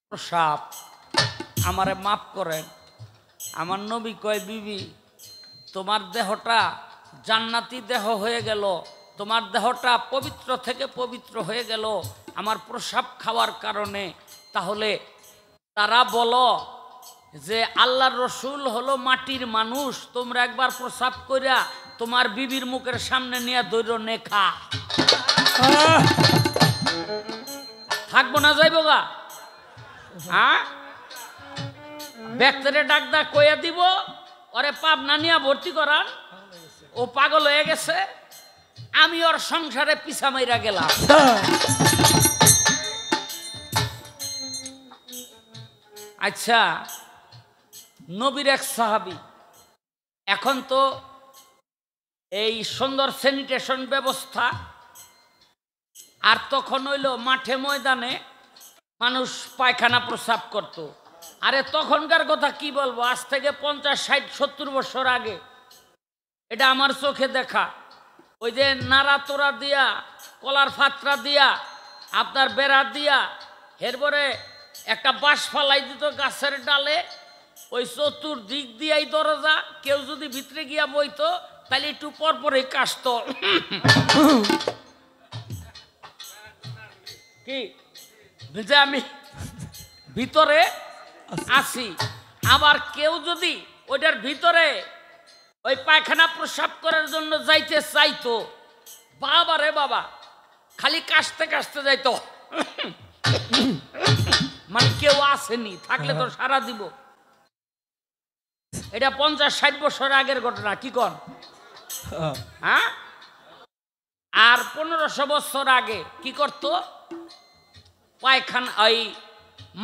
প্রসাব। আমারে মাফ করেন। আমার নবী কয়, বিবি তোমার দেহটা জান্নাতি দেহ হয়ে গেল, তোমার দেহটা পবিত্র থেকে পবিত্র হয়ে গেল আমার প্রসাব খাওয়ার কারণে। তাহলে তারা বলো যে আল্লাহর রসুল হলো মাটির মানুষ, তোমরা একবার প্রসাব কইরা তোমার বিবির মুখের সামনে নিয়ে দৈর নেখা থাকবো না, যাইব গা? হ্যাঁ, ব্যক্তিরে ডাক দা কইয়া দিব, ওরে পাবনা নিয়ে ভর্তি করান, ও পাগল হয়ে গেছে, আমি ওর সংসারে পিছা মাইরা গেলাম। আচ্ছা, নবীর এক সাহাবী, এখন তো এই সুন্দর স্যানিটেশন ব্যবস্থা, আর তখন হইল মাঠে ময়দানে মানুষ পায়খানা প্রসাব করত। আরে তখনকার কথা কি বলবো, আজ থেকে 50, 60, 70 বছর আগে। এটা আমার চোখে দেখা। ওই যে নাড়া তোরা দিয়া, কলার ফাতরা দিয়া, আপনার বেড়া দিয়া, এরপরে একটা বাঁশ ফালাই দিত গাছের ডালে, ওই চতুর্দিক দিয়াই দরজা, কেউ যদি ভিতরে গিয়া বইতো তাহলে একটু পর পরে কাশত। কি যে আমি ভিতরে আসি, আবার কেউ যদি ওইটার ভিতরে ওই পায়খানা প্রসাব করার জন্য যাইতে চাইতো, বাবা রে বাবা, খালি কাশতে কাশতে যাইতো, মানে কেউ আসেনি, থাকলে তো সারা দিব। এটা 50, 60 বছর আগের ঘটনা, কি কন? হ্যাঁ, আর 1500 বছর আগে কি করতো? পায়খানা ওই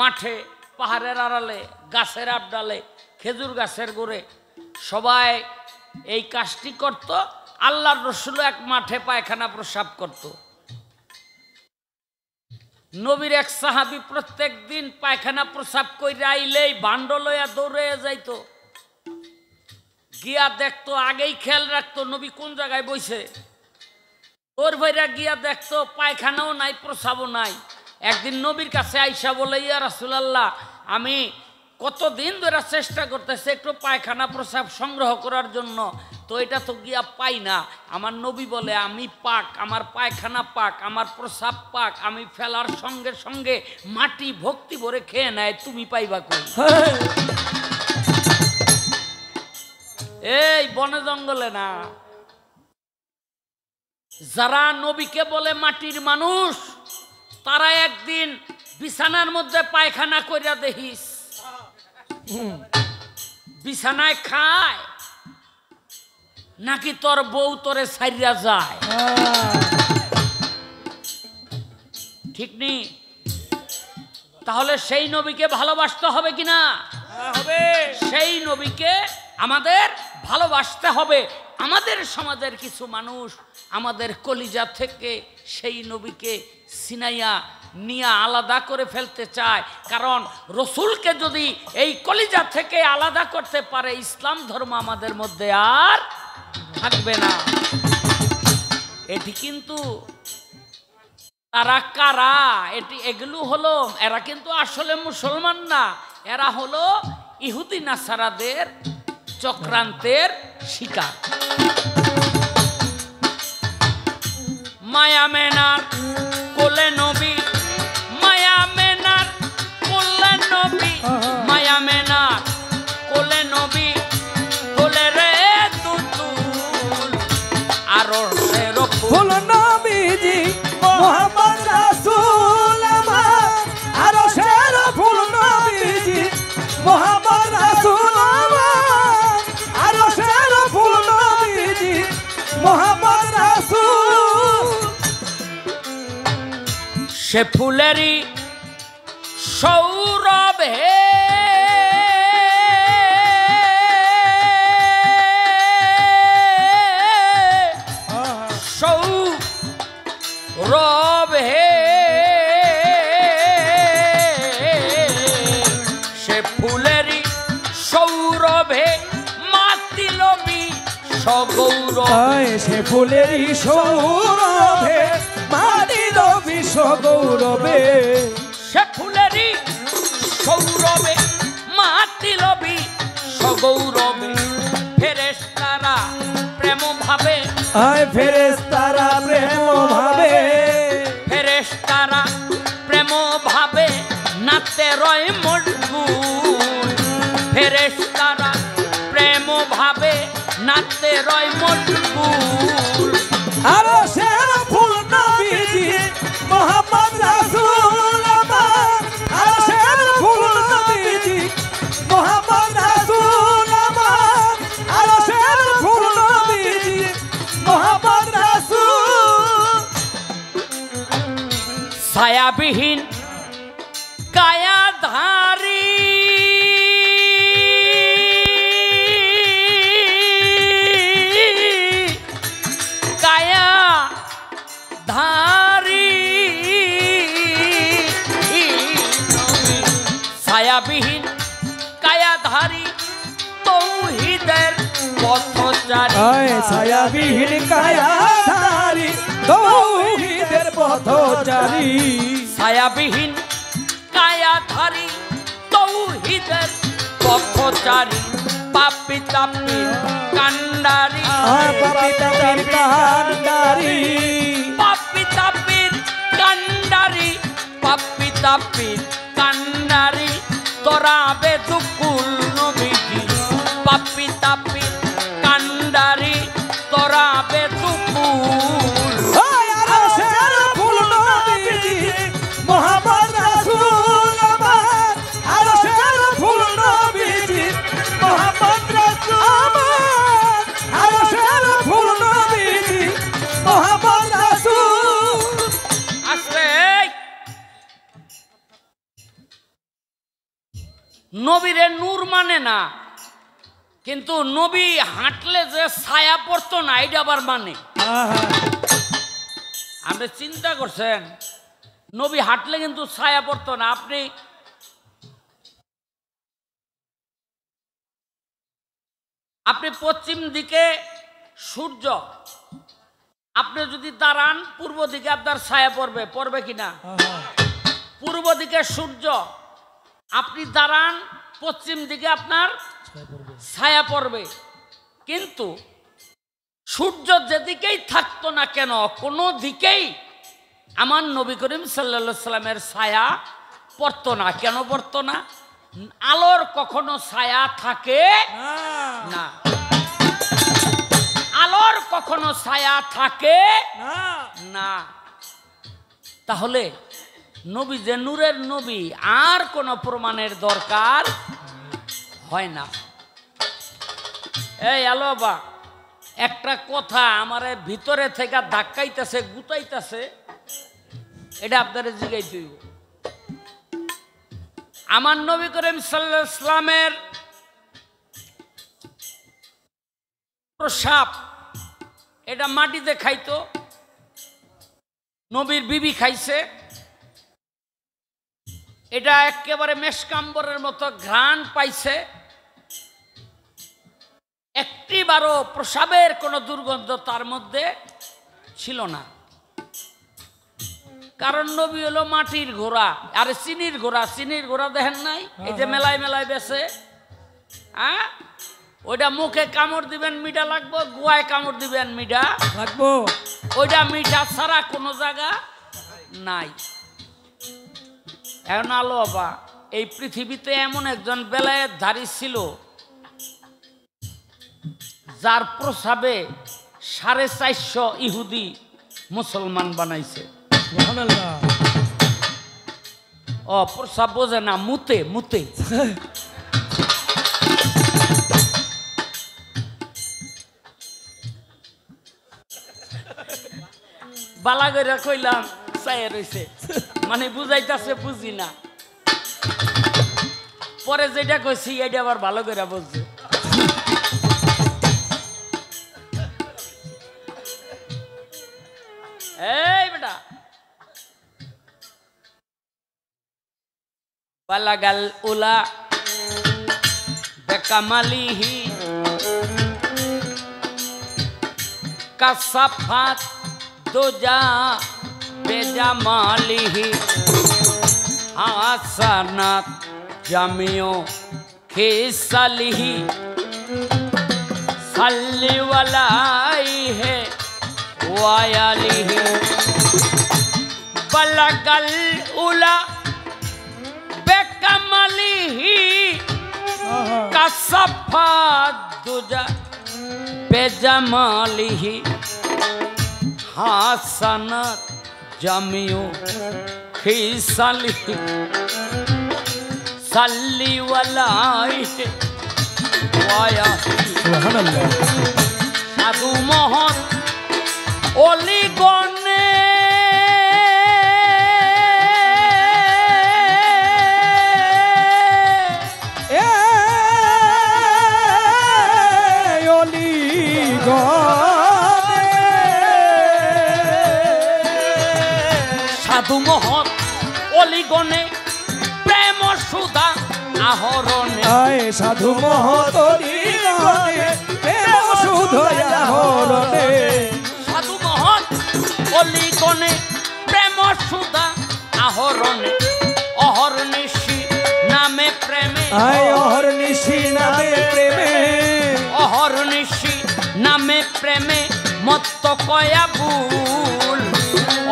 মাঠে, পাহাড়ের আড়ালে, গাছের আবডালে, খেজুর গাছের গোড়ে সবাই এই কাজটি করত। আল্লাহর রাসূল এক মাঠে পায়খানা প্রসাব করত। নবীর এক সাহাবী প্রত্যেক দিন পায়খানা প্রসাব কইরা আইলেই ভান্ড লইয়া দৌড়ে যাইতো, গিয়া দেখতো, আগেই খেয়াল রাখতো নবী কোন জায়গায় বইছে। ওর ভাইরা গিয়া দেখতো পায়খানাও নাই, প্রসাবও নাই। একদিন নবীর কাছে আইসা বলে, ইয়া রাসূলুল্লাহ আমি কতদিন ধরে চেষ্টা করতেছি একটু পায়খানা প্রসাব সংগ্রহ করার জন্য, তো এটা তো গিয়া পাই না। আমার নবী বলে, আমি পাক, আমার পায়খানা পাক, আমার প্রসাব পাক, আমি ফেলার সঙ্গে সঙ্গে মাটি ভক্তি ভরে খেয়ে নেয়, তুমি পাইবা কই? এই বনে জঙ্গলে না। যারা নবীকে বলে মাটির মানুষ, তারা একদিন বিছানার মধ্যে পায়খানা কইরা দেখিস, বিছানায় খায় নাকি তোর বউ তোরে ছাইরা যায়? ঠিক নেই? তাহলে সেই নবীকে ভালোবাসতে হবে কিনা? হবে। সেই নবীকে আমাদের ভালোবাসতে হবে। আমাদের সমাজের কিছু মানুষ আমাদের কলিজা থেকে সেই নবীকে সিনাইয়া নিয়ে আলাদা করে ফেলতে চায়। কারণ রসুলকে যদি এই কলিজা থেকে আলাদা করতে পারে, ইসলাম ধর্ম আমাদের মধ্যে আর থাকবে না। এটি কিন্তু তারা কারা? এগুলো হলো, এরা কিন্তু আসলে মুসলমান না, এরা হলো ইহুদি নাসারাদের চক্রান্তের শিকার। মায়া মেনার কোলে নবী, মায়া মেনার কোলে নবী, মায়া মেনার কোলে নবী, কোলে রে তুতুল আরো ফুল নবীজি মোহাম্মদ রাসূল আমার আরশের ফুল নবীজি মোহাম্মদ রাসূল আমার আরশের ফুল নবীজি মোহাম্মদ রাসূল। সে ফুলেরই সৌরভ হে সৌরভ হে, সে ফুলেরই সৌরভে মাতিলবি সগৌরভ। সে ফুলেরই সৌরভে মাটিল বিশ্ব গৌরবে, সে ফুলেরই সৌরভে মাতিলবি সগৌরবে। ফেরেশতারা প্রেম ভাবে, আয় ফেরেশতারা প্রেম ভাবে, ফেরেশতারা প্রেম ভাবে নাতে রয় মজগুল। ফেরেশতারা প্রেম ভাবে নাতে রয় মজগুল। আরশের ফুল নবীজি মোহাম্মদ রাসূল আমার আরশের ফুল নবীজি মোহাম্মদ রাসূল আমার আরশের ফুল নবীজি মোহাম্মদ রাসূল। ছায়াবিহীন কায়াধারী, কায়াধারী, ছায়াবিহীন কায়াধারী তৌহিদের পথচারী। আয় ছায়াবিহীন কায়াধারী তৌহিদের পথচারী, ছায়াবিহীন কায়াধারী তৌহিদের পথচারী। পাপি তাপির কান্ডারি, আয় পাপী তাপির কান্ডারি, পাপি তাপির কান্ডারি, পাপি তাপির কান্ডারি। তোরা বেদুকুল নবীজি পাপি তাপির কান্ডারি, তোরা বেদুকুল। আয় আরশের ফুল নবীজি মোহাম্মদ রাসূল আমার আরশের ফুল নবীজি মোহাম্মদ রাসূল আমার আরশের ফুল নবীজি মোহাম্মদ রাসূল। আসলে নবীরে নূর মানে না, কিন্তু নবী হাঁটলে যে ছায়া পড়তো না এটা আবার মানে। আপনি চিন্তা করছেন, নবী হাঁটলে কিন্তু ছায়া পড়তো না। আপনি পশ্চিম দিকে সূর্য, আপনি যদি দাঁড়ান পূর্ব দিকে আপনার ছায়া পড়বে, পড়বে কিনা? পূর্ব দিকে সূর্য, আপনি দাঁড়ান পশ্চিম দিকে আপনার ছায়া পড়বে। কিন্তু সূর্য যেদিকেই থাকতো না কেন, কোনো দিকেই আমার নবী করিম সাল্লাল্লাহু আলাইহি সাল্লামের ছায়া পড়তো না। কেন পড়তো না? আলোর কখনো ছায়া থাকে না, আলোর কখনো ছায়া থাকে না। তাহলে নবী যে নূরের নবী, আর কোনো প্রমাণের দরকার হয় না। এই আলো বা একটা কথা আমার ভিতরে থেকে ধাক্কাইতেছে, গুতাইতেছে। এটা আপনারা জিজ্ঞাসা হইব। আমার নবী করিম সাল্লাল্লাহু আলাইহি ওয়াসাল্লামের প্রসাব এটা মাটিতে খাইতো, নবীর বিবি খাইছে, এটা একেবারে মেশকাম্বরের মতো ঘ্রাণ পাইছে, একটিবারও প্রসাবের কোনো দুর্গন্ধ তার মধ্যে ছিল না। কারণ নবী হলো মাটির ঘোড়া, আরে চিনির ঘোড়া, চিনির ঘোড়া দেখেন নাই এই যে মেলায় মেলায় বেছে, হ্যাঁ ওইটা মুখে কামড় দিবেন মিঠা লাগবো, গুয়ায় কামড় দিবেন মিঠা লাগবো, ওইটা মিঠা ছাড়া কোনো জায়গা নাই। এখন আলো বাবা, এই পৃথিবীতে এমন একজন বেলায়েত ধারী ছিল যার প্রসাবে 450 ইহুদি মুসলমান বানাইছে। সুবহানাল্লাহ। ও প্রসাব বোঝে না, মুতে মুতে। বালা করে কইলাম চাইয়া রইছে, মানে বুঝাইতেছে বুঝি না, পরে যেটা কইছি এটা আবার ভালো করে বুঝছে। এই বেটা বালাগাল উলা বেকামালিহি কাসাফাত দুজা বেজামালিহি হাসানাত জামিও খিসালিহি সাল্লি ওয়ালাইহি ওয়ায়ালিহি বালাগাল উলা বেকামালিহি কাসাফাত দুজা বেজামালিহি হাসানাত জামিও খিসালিহি সাল্লি ওয়ালাইহি ওয়ায়ালিহি। সুবহানাল্লাহ। সাধু মহৎ অলিগণে সাধু মহৎ অলিগণে প্রেম সুধা আহরণে, সাধু মহৎ অলিগণে প্রেম সুধা আহরণে, সাধু মহৎ অলিগণে প্রেম সুধা আহরণে, অহর্নিশি নামে প্রেমে, অহর্নিশি নামে প্রেমে, অহর্নিশি নামে প্রেমে মত্ত কয়া ভুল,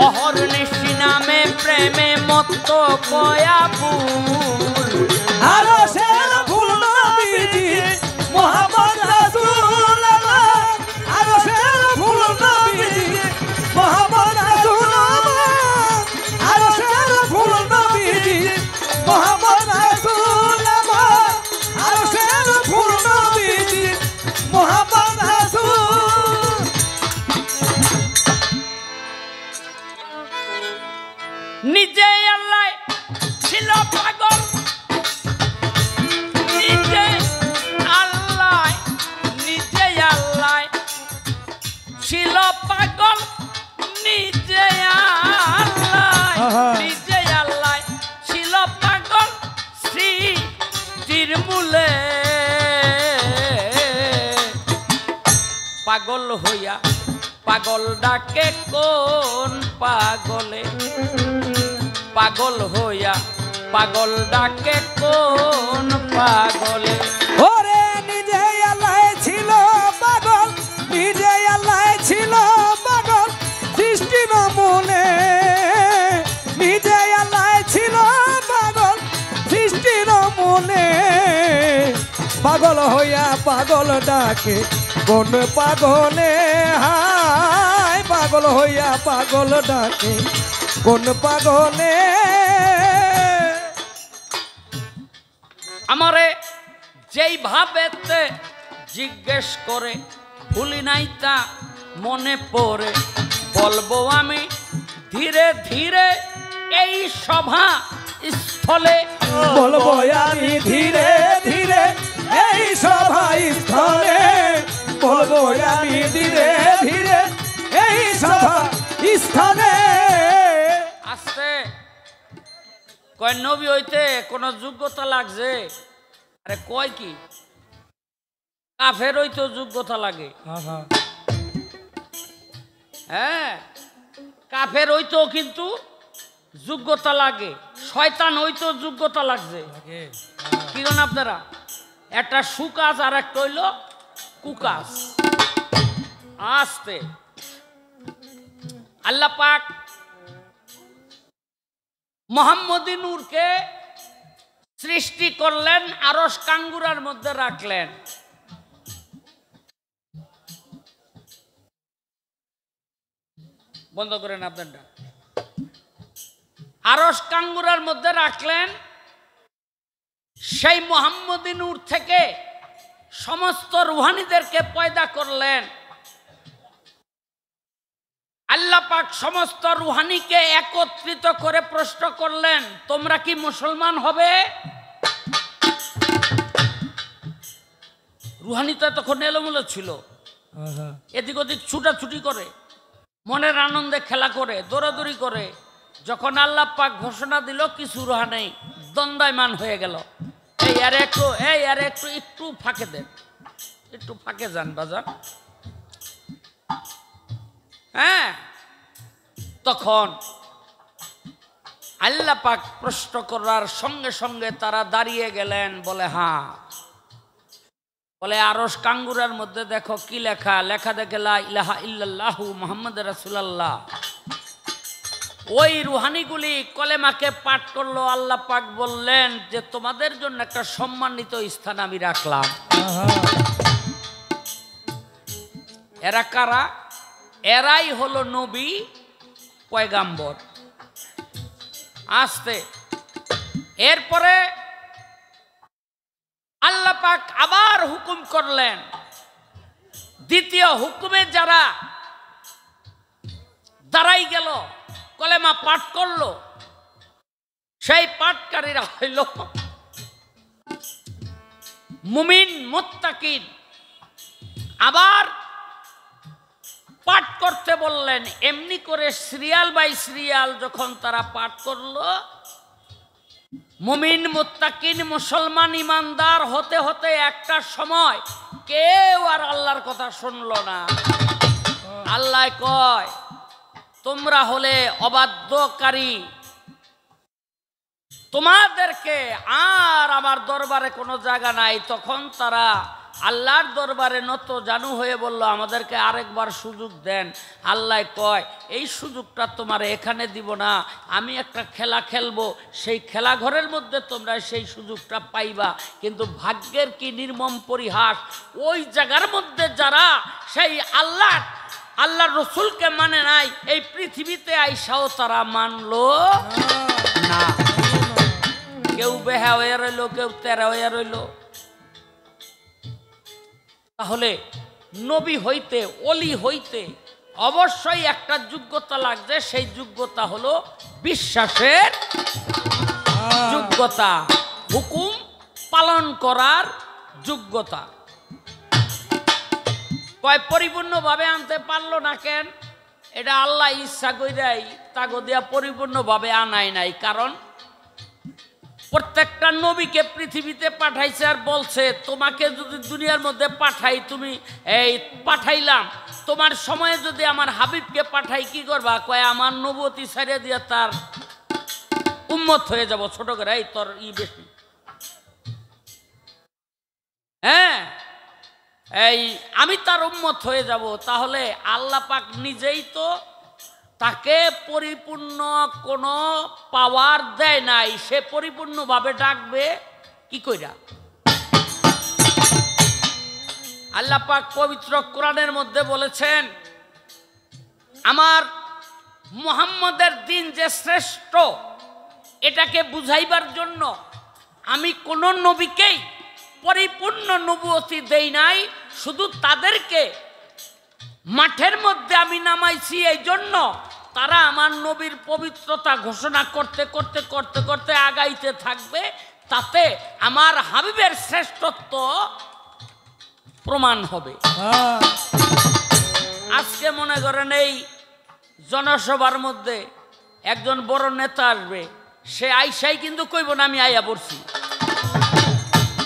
অহর্নিশি নামে প্রেমে মত্ত কয়া ভুল। আরো শের ফুল নবীজি মুহাম্মদ রাসূল আমার, আরো শের ফুল নবীজি মুহাম্মদ রাসূল আমার, আরো শের ফুল নবীজি মুহাম্মদ রাসূল আমার, আরো শের ফুল নবীজি মুহাম্মদ রাসূল। নিজে আল্লাহ ছিল পাগল, নিজে আল্লাহ, নিজে আল্লাহ ছিল পাগল, নিজে আল্লাহ, নিজে আল্লাহ ছিল পাগল সৃষ্টির মূলে, পাগল হইয়া পাগল ডাকে কোন পাগলে, পাগল হইয়া পাগল ডাকে কোন পাগলে। ওরে নিজে আল্লাহ ছিল পাগল, নিজে আল্লাহ ছিল পাগল সৃষ্টির মূলে, নিজে আল্লাহ ছিল পাগল সৃষ্টির মূলে, পাগল হইয়া পাগল ডাকে কোন পাগলে, হায় পাগল হইয়া পাগল ডাকে কোন পাগলে। আমারে যেই ভাবেতে জিজ্ঞেস করে ভুলি নাই তা মনে পড়ে, বলবো আমি ধীরে ধীরে এই সভা স্থলে বলবো আমি ধীরে ধীরে এই সভা স্থলে, বলবো আমি ধীরে ধীরে এই সভা স্থানে। আসতে কয় নবী হইতে কোন যোগ্যতা লাগছে? আরে কয় কি, কাফের হইতে যোগ্যতা লাগে। হ্যাঁ, কাফের হইতেও কিন্তু যোগ্যতা লাগে, শয়তান হইতেও যোগ্যতা লাগছে। কি জানেন আপনারা, একটা সুকাজ আর একটা হইল কুকাজ। আসতে আল্লাহ পাক মোহাম্মদী নূরকে সৃষ্টি করলেন, আরশ কাঙ্গুরার মধ্যে রাখলেন। বন্ধ করেন আপনারটা। আরশ কাঙ্গুরার মধ্যে রাখলেন। সেই মোহাম্মদী নূর থেকে সমস্ত রুহানীদেরকে পয়দা করলেন। আল্লাহ পাক সমস্ত রুহানীকে একত্রিত করে প্রশ্ন করলেন, তোমরা কি মুসলমান হবে? রুহানীটা তখন এলোমেলো ছিল, এদিক ওদিক ছুটাছুটি করে, মনের আনন্দে খেলা করে, দৌড়াদৌড়ি করে। যখন আল্লাহ পাক ঘোষণা দিল, কিছু রুহানী দ্বন্দ্বায়মান হয়ে গেল। এই আরে একটু একটু ফাঁকে দেন, একটু ফাঁকে যান বাজার। হ্যাঁ, তখন আল্লাহ পাক প্রশ্ন করার সঙ্গে সঙ্গে তারা দাঁড়িয়ে গেলেন। বলে হ্যাঁ, বলে আরশ কাঙ্গুরার মধ্যে দেখো কি লেখা। লেখা দেখে লা ইলাহা ইল্লাল্লাহু মুহাম্মদ রাসূলুল্লাহ। ওই রুহানিগুলি কলেমাকে পাঠ করলো। আল্লাহ পাক বললেন যে তোমাদের জন্য একটা সম্মানিত স্থান আমি রাখলাম। এরা কারা? এরাই হলো নবী পয়গাম্বর। আসতে এরপরে আল্লাহ পাক আবার হুকুম করলেন। দ্বিতীয় হুকুমে যারা দাঁড়াই গেল, কলেমা পাঠ করলো, সেই পাঠকারীরা হইল মুমিন মুত্তাকিন। আবার পাঠ করতে বললেন। এমনি করে সিরিয়াল বাই সিরিয়াল যখন তারা পাঠ করলো, মুমিন মুত্তাকিন মুসলমান ইমানদার হতে হতে একটা সময় কেউ আর আল্লাহর কথা শুনলো না। আল্লাহ কয়, তোমরা হলে অবাধ্যকারী, তোমাদেরকে আর আমার দরবারে কোনো জায়গা নাই। তখন তারা আল্লাহর দরবারে নত জানু হয়ে বলল, আমাদেরকে আরেকবার সুযোগ দেন। আল্লাহ কয়, এই সুযোগটা তোমার এখানে দিব না, আমি একটা খেলা খেলবো, সেই খেলা ঘরের মধ্যে তোমরা সেই সুযোগটা পাইবা। কিন্তু ভাগ্যের কি নির্মম পরিহাস, ওই জায়গার মধ্যে যারা সেই আল্লাহর রসুলকে মানে নাই, এই পৃথিবীতে আইসাও তারা মানলো না। কেউ বেহা হয়ে রইল, কেউ তেরা হয়ে রইল। তাহলে নবী হইতে, অলি হইতে অবশ্যই একটা যোগ্যতা লাগছে। সেই যোগ্যতা হলো বিশ্বাসের যোগ্যতা, হুকুম পালন করার যোগ্যতা। কয় পরিপূর্ণভাবে আনতে পারলো না কেন? এটা আল্লাহ ইচ্ছা কইরাই তাগো দিয়া পরিপূর্ণভাবে আনাই নাই। কারণ প্রত্যেকটা নবীকে পৃথিবীতে পাঠাইছে আর বলছে, তোমাকে যদি দুনিয়ার মধ্যে পাঠাই, তুমি এই পাঠাইলাম, তোমার সময়ে যদি আমার হাবিবকে পাঠাই কি করবা? কয় আমার নবুয়তি ছাড়িয়ে দিয়ে তার উম্মত হয়ে যাব। ছোট করে এই তোর বেশি, হ্যাঁ, এই আমি তার উম্মত হয়ে যাব। তাহলে আল্লাহ পাক নিজেই তো তাকে পরিপূর্ণ কোনো পাওয়ার দেয় নাই, সে পরিপূর্ণভাবে ডাকবে কি কইরা? আল্লাহ পাক পবিত্র কোরআনের মধ্যে বলেছেন, আমার মুহাম্মদের দিন যে শ্রেষ্ঠ, এটাকে বুঝাইবার জন্য আমি কোন নবীকেই পরিপূর্ণ নবুয়তি দেই নাই, শুধু তাদেরকে মাঠের মধ্যে আমি নামাইছি এই জন্য তারা আমার নবীর পবিত্রতা ঘোষণা করতে করতে করতে করতে আগাইতে থাকবে, তাতে আমার হাবিবের শ্রেষ্ঠত্ব প্রমাণ হবে। আজকে মনে করেন এই জনসভার মধ্যে একজন বড় নেতা আসবে, সে আইসাই কিন্তু কইব না আমি আইয়া পড়ছি,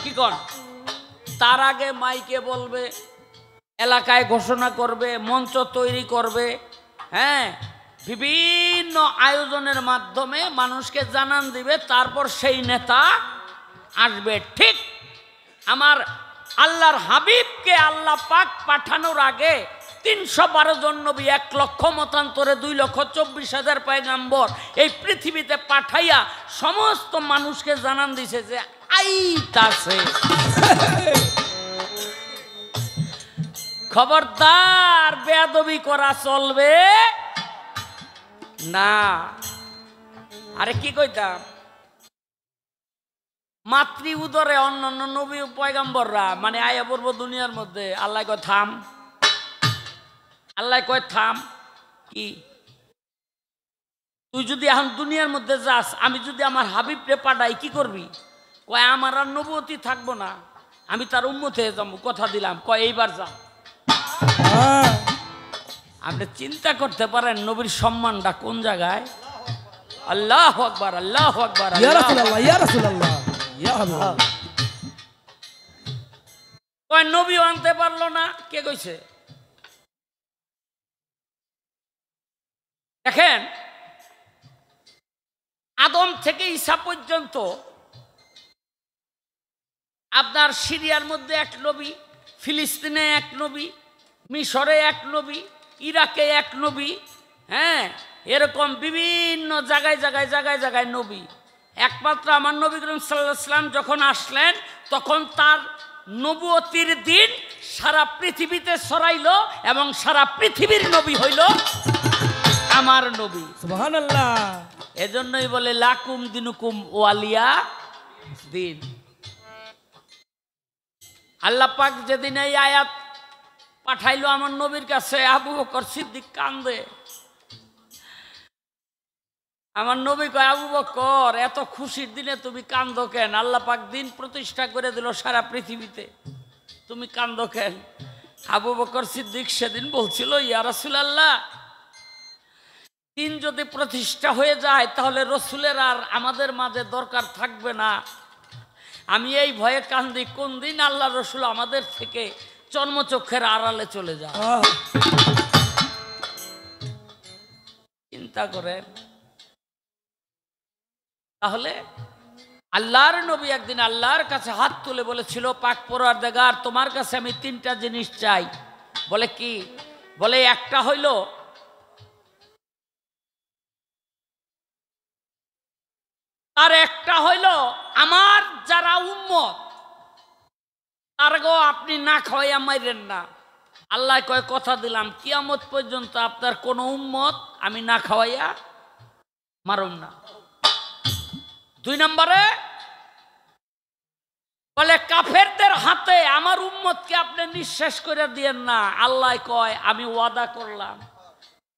কি কন? তার আগে মাইকে বলবে, এলাকায় ঘোষণা করবে, মঞ্চ তৈরি করবে, হ্যাঁ, বিভিন্ন আয়োজনের মাধ্যমে মানুষকে জানান দিবে, তারপর সেই নেতা আসবে। ঠিক আমার আল্লাহর হাবিবকে আল্লাহ পাক পাঠানোর আগে 312 জন নবী, 1 লক্ষ মতান্তরে 2,24,000 পয়গাম্বর এই পৃথিবীতে পাঠাইয়া সমস্ত মানুষকে জানান দিছে যে আইতাছে। খবরদার বেয়াদবি করা চলবে না। আরে কি কইতাম, মাতৃ উদরে অন্যান্য নবী পয়গাম্বররা মানে আয়া পড়ব দুনিয়ার মধ্যে, আল্লাহ কয় থাম, আল্লাহ কয় থাম। কি তুই যদি এখন দুনিয়ার মধ্যে যাস, আমি যদি আমার হাবিবরে পাঠাই কি করবি? কয় আমার আর নবুয়তি থাকবো না, আমি তার উম্মত হয়ে যাবো, কথা দিলাম। কয় এইবার যা। আপনি চিন্তা করতে পারেন নবীর সম্মানটা কোন জায়গায়। আল্লাহু আকবার, আল্লাহু আকবার, ইয়া রাসূলুল্লাহ, ইয়া রাসূলুল্লাহ, ইয়া হাবিবাল্লাহ। কয় নবী আনতে পারলো না, কে কইছে? দেখেন, আদম থেকে ঈসা পর্যন্ত আপনার সিরিয়ার মধ্যে 1 নবী, ফিলিস্তিনে 1 নবী, মিশরে 1 নবী, ইরাকে 1 নবী, হ্যাঁ, এরকম বিভিন্ন জায়গায় জায়গায় জায়গায় জায়গায় নবী। একমাত্র আমার নবী করিম সাল্লাল্লাহু আলাইহি ওয়াসাল্লাম যখন আসলেন, তখন তার নবুয়তির দিন সারা পৃথিবীতে ছড়াইল এবং সারা পৃথিবীর নবী হইল আমার নবী। সুবহানাল্লাহ। এজন্যই বলে লাকুম দিনুকুম ওয়ালিয়া দিন। আল্লাহ পাক যেদিন এই আয়াত পাঠাইলো আমার নবীর কাছে, আবু বকর সিদ্দিক কান্দে। আমার নবী কয়, আবু বকর এত খুশির দিনে তুমি কান্দো কেন? আল্লাহ পাক দিন প্রতিষ্ঠা করে দিল সারা পৃথিবীতে, তুমি কান্দো কেন? আবু বকর সিদ্দিক সেদিন বলছিল, ইয়া রাসূলুল্লাহ, দিন যদি প্রতিষ্ঠা হয়ে যায় তাহলে রসুলের আর আমাদের মাঝে দরকার থাকবে না। আমি এই ভয়ে কান্দি, কোন দিন আল্লাহ রসুল আমাদের থেকে চর্মচক্ষের আড়ালে চলে যায়। চিন্তা করেন। তাহলে আল্লাহর নবী একদিন আল্লাহর কাছে হাত তুলে বলেছিল, পাক পরওয়ারদিগার, তোমার কাছে আমি 3টা জিনিস চাই। বলে কি? বলে একটা হইল আর একটা হইল আমার যারা উম্মত তারগো আপনি না খাওয়াইয়া মাইরেন না। আল্লাহ কয়, কথা দিলাম কিয়ামত পর্যন্ত আপনার কোন উম্মত আমি না খাওয়াইয়া মারুম না। 2 নম্বরে বলে কাফেরদের হাতে আমার উম্মতকে আপনি নিঃশেষ করে দিয়েন না। আল্লাহ কয়, আমি ওয়াদা করলাম